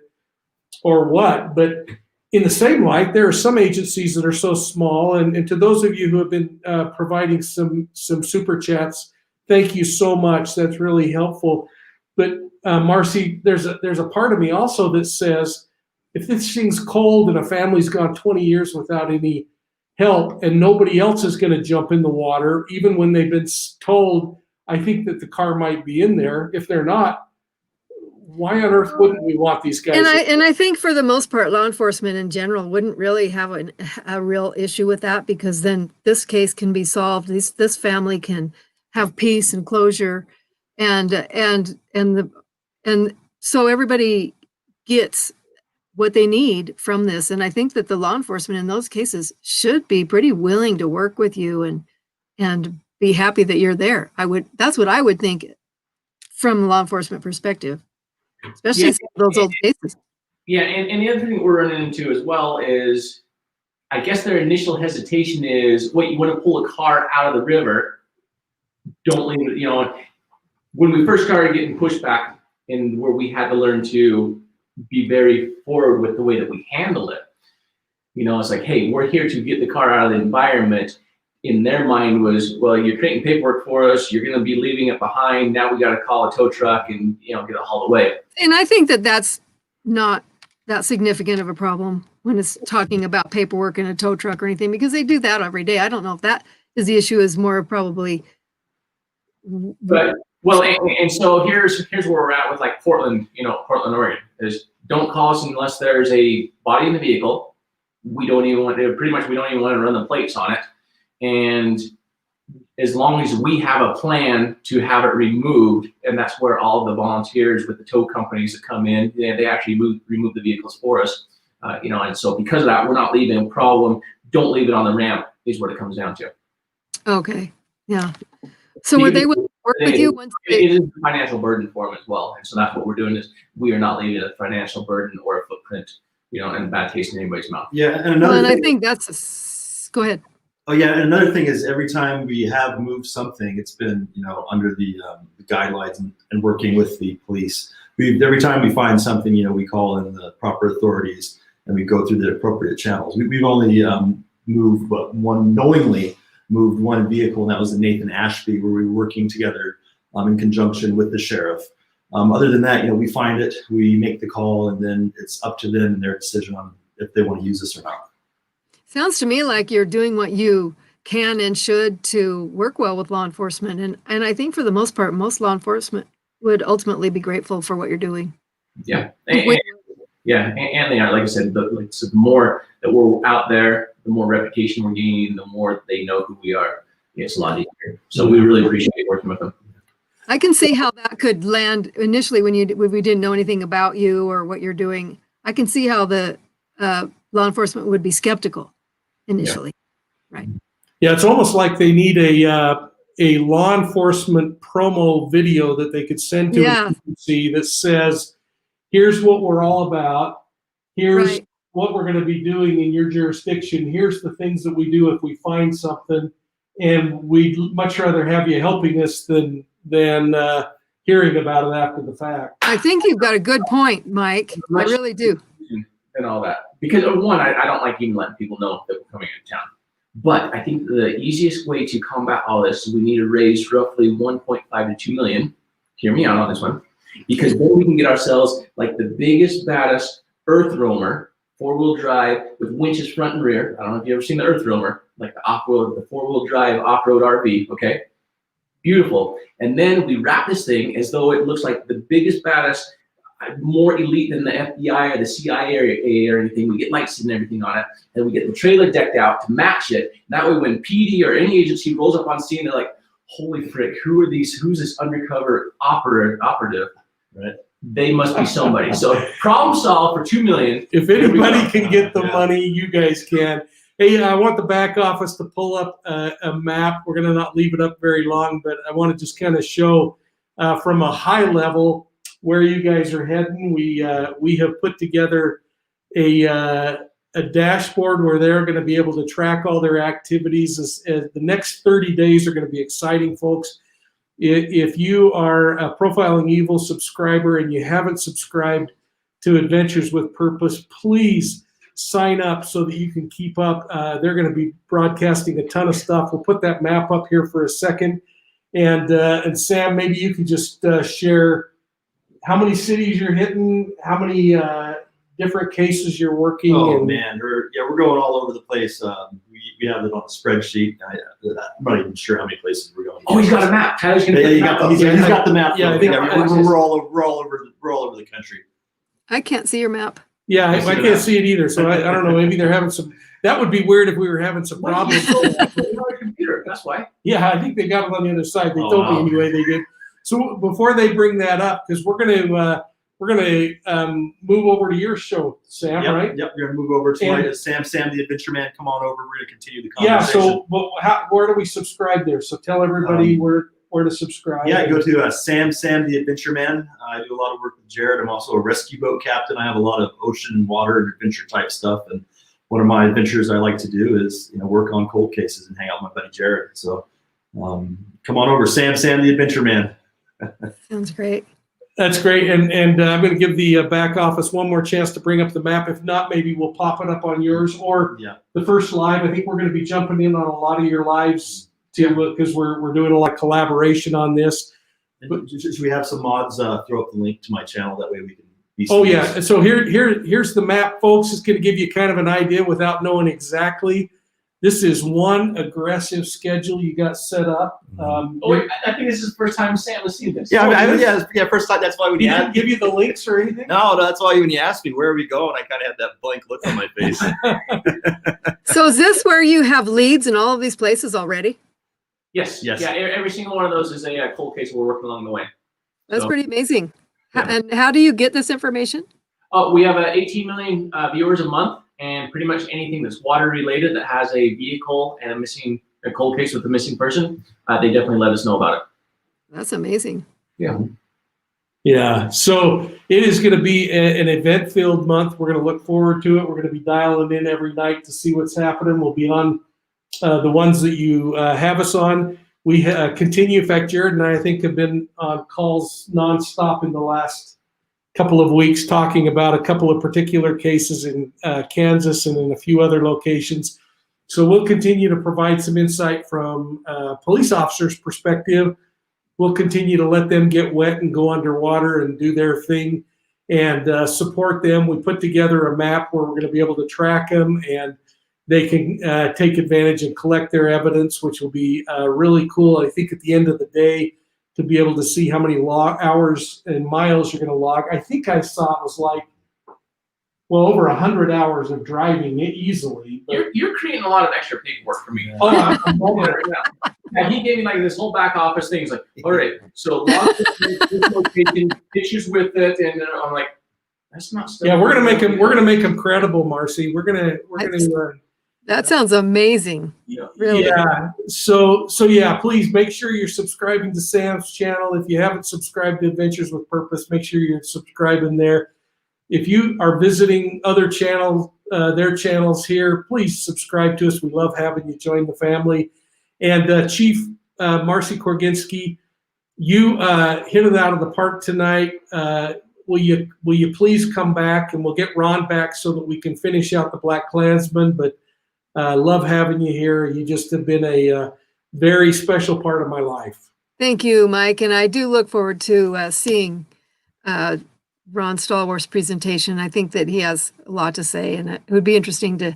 or what, but in the same light, there are some agencies that are so small, and to those of you who have been providing some super chats, thank you so much. That's really helpful. But Marcy, there's a part of me also that says, if this thing's cold and a family's gone 20 years without any help and nobody else is going to jump in the water, even when they've been told, I think that the car might be in there. If they're not, why on earth wouldn't we want these guys? And I think for the most part, law enforcement in general wouldn't really have a real issue with that, because then this case can be solved. This family can have peace and closure, and so everybody gets what they need from this. And I think that the law enforcement in those cases should be pretty willing to work with you and be happy that you're there. That's what I would think from a law enforcement perspective, especially some of those old cases. Yeah, and the other thing we're running into as well is, I guess their initial hesitation is, what, you want to pull a car out of the river, don't leave it, when we first started getting pushback and where we had to learn to be very forward with the way that we handle it. It's like, hey, we're here to get the car out of the environment. In their mind was, well, you're creating paperwork for us, you're going to be leaving it behind. Now we got to call a tow truck and get it hauled away. And I think that that's not that significant of a problem when it's talking about paperwork in a tow truck or anything, because they do that every day. I don't know if that is the issue, is more probably. But well, and so here's where we're at with like Portland, Portland, Oregon, is don't call us unless there's a body in the vehicle. We don't even want to run the plates on it. And as long as we have a plan to have it removed, and that's where all of the volunteers with the tow companies that come in, they actually remove the vehicles for us. And so because of that, we're not leaving a problem. Don't leave it on the ramp is what it comes down to. Okay. Yeah. So would they work with you once it is a financial burden for them as well. And so that's what we're doing, is we are not leaving a financial burden or a footprint, and a bad taste in anybody's mouth. Yeah. And another thing, I think that's go ahead. Oh yeah, and another thing is, every time we have moved something, it's been under the guidelines and working with the police. Every time we find something, we call in the proper authorities and we go through the appropriate channels. We've only knowingly moved one vehicle, and that was the Nathan Ashby, where we were working together in conjunction with the sheriff. Other than that, we find it, we make the call, and then it's up to them and their decision on if they want to use this or not. Sounds to me like you're doing what you can and should to work well with law enforcement. And I think for the most part, most law enforcement would ultimately be grateful for what you're doing. Yeah. And they are, like I said, the more that we're out there, the more reputation we're gaining, the more they know who we are. It's a lot easier. So we really appreciate working with them. I can see how that could land initially when we didn't know anything about you or what you're doing. I can see how the law enforcement would be skeptical initially. Yeah. Right. Yeah, it's almost like they need a law enforcement promo video that they could send to an agency that says, here's what we're all about. Here's what we're going to be doing in your jurisdiction. Here's the things that we do if we find something. And we'd much rather have you helping us than hearing about it after the fact. I think you've got a good point, Mike. I really do. And all that. Because one, I don't like even letting people know that we're coming into town. But I think the easiest way to combat all this is we need to raise roughly 1.5 to 2 million. Hear me out on this one. Because then we can get ourselves like the biggest, baddest earth roamer, 4-wheel drive with winches front and rear. I don't know if you've ever seen the earth roamer, like the off-road, the 4-wheel drive off-road RV, okay? Beautiful. And then we wrap this thing as though it looks like the biggest, baddest, more elite than the FBI or the CIA or anything. We get lights and everything on it, and we get the trailer decked out to match it. That way, when PD or any agency rolls up on scene, they're like, "Holy frick! Who are these? Who's this undercover operative? Right? They must be somebody." So problem solved for $2 million. If anybody can get the money, you guys can. Hey, I want the back office to pull up a map. We're going to not leave it up very long, but I want to just kind of show from a high level where you guys are heading. We have put together a dashboard where they're going to be able to track all their activities. The next 30 days are going to be exciting, folks. If you are a Profiling Evil subscriber and you haven't subscribed to Adventures with Purpose. Please sign up so that you can keep up. They're going to be broadcasting a ton of stuff. We'll put that map up here for a second. And Sam, maybe you can just share how many cities you're hitting, how many different cases you're working. Oh and, man, we're going all over the place. We have it on a spreadsheet. I'm not even sure how many places we're going. Oh, he's got a map. Tyler's gonna Yeah, put he's the map up. got the map. Yeah, I think we're all over the country. I can't see your map. Yeah, I can't see it either. So I don't know. Maybe they're having some. That would be weird if we were having some problems. Computer. That's why. Yeah, I think they got it on the other side. They Oh, told me wow. anyway. They did. So before they bring that up, because we're gonna move over to your show, Sam, Yep, right? Yep. You're gonna move over to And- Sam the Adventure Man. Come on over. We're gonna continue the Yeah. conversation. So, but where do we subscribe there? So tell everybody where to subscribe. Yeah, go to Sam the Adventure Man. I do a lot of work with Jared. I'm also a rescue boat captain. I have a lot of ocean and water and adventure type stuff. And one of my adventures I like to do is work on cold cases and hang out with my buddy Jared. So come on over, Sam the Adventure Man. Sounds great. That's great. And I'm going to give the back office one more chance to bring up the map. If not, maybe we'll pop it up on yours or Yeah. the first live. I think we're going to be jumping in on a lot of your lives too, because we're doing a lot of collaboration on this. And should we have some mods throw up the link to my channel? That way we can be Oh yeah. So here's the map, folks. It's going to give you kind of an idea without knowing exactly. This is one aggressive schedule you got set up. Oh, wait, I think this is the first time Sam has seen this. Yeah, first time. That's why when He you didn't asked, give you the links or anything? no, that's why when you asked me where are we going, I kind of had that blank look on my face. So is this where you have leads in all of these places already? Yes. Yes. Yeah. Every single one of those is a cold case we're working along the way. That's So- pretty amazing. Yeah. And how do you get this information? We have 18 million viewers a month, and pretty much anything that's water related that has a vehicle and a cold case with a missing person, they definitely let us know about it. That's amazing. Yeah. Yeah, so it is going to be an event-filled month. We're going to look forward to it. We're going to be dialing in every night to see what's happening. We'll be on the ones that you have us on. We continue. In fact, Jared and I think, have been on calls nonstop in the last couple of weeks talking about a couple of particular cases in Kansas and in a few other locations. So we'll continue to provide some insight from police officers' perspective. We'll continue to let them get wet and go underwater and do their thing and support them. We put together a map where we're going to be able to track them and they can take advantage and collect their evidence, which will be really cool. I think at the end of the day, to be able to see how many hours and miles you're going to log. I think I saw it was like, well, over 100 hours of driving it easily. But You're creating a lot of extra paperwork for me. oh, I'm Oh, yeah, right now. And he gave me like this whole back office thing. He's like, all right, so log this location, pictures with it, and then I'm like, that's not stuff. yeah, we're gonna make them credible, Marcy. We're gonna That sounds amazing. Yeah. Really. yeah. So yeah, please make sure you're subscribing to Sam's channel. If you haven't subscribed to Adventures with Purpose, make sure you're subscribing there. If you are visiting other channels, their channels here, please subscribe to us. We love having you join the family. And Chief Marcy Korgenski, you hit it out of the park tonight. Will you please come back, and we'll get Ron back so that we can finish out the BLACKkKLANSMAN. But love having you here. You just have been a very special part of my life. Thank you, Mike. And I do look forward to seeing Ron Stallworth's presentation. I think that he has a lot to say, and it would be interesting to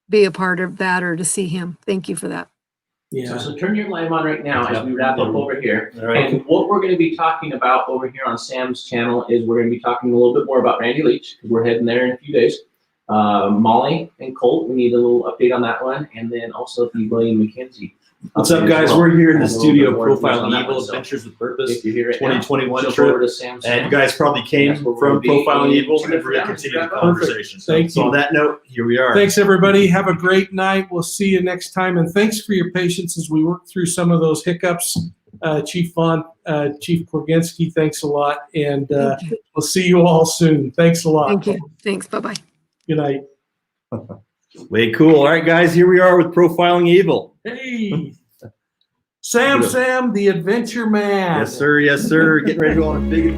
be a part of that or to see him. Thank you for that. Yeah. So turn your live on right now as we wrap up over here. All right. And what we're going to be talking about over here on Sam's channel is we're going to be talking a little bit more about Randy Leach, because we're heading there in a few days. Molly and Colt, we need a little update on that one. And then also the William McKenzie. What's up, guys? We're here in the studio profiling Evil Adventures with Purpose If you're here right now, 2021 jump trip. over to Sam's And you channel. guys probably came That's where we're from gonna be Profiling Evil, in and we're going to the continue the Perfect. conversation. Thank So you. on that note, here we are. Thanks, everybody. Have a great night. We'll see you next time. And thanks for your patience as we work through some of those hiccups. Chief Vaughn, Chief Korgenski, thanks a lot. And we'll see you all soon. Thanks a lot. Thank you. Thanks. Bye-bye. Good night. Way cool. All right, guys, here we are with Profiling Evil. Hey, Sam, the Adventure Man. Yes, sir. Yes, sir. Getting ready to go on a big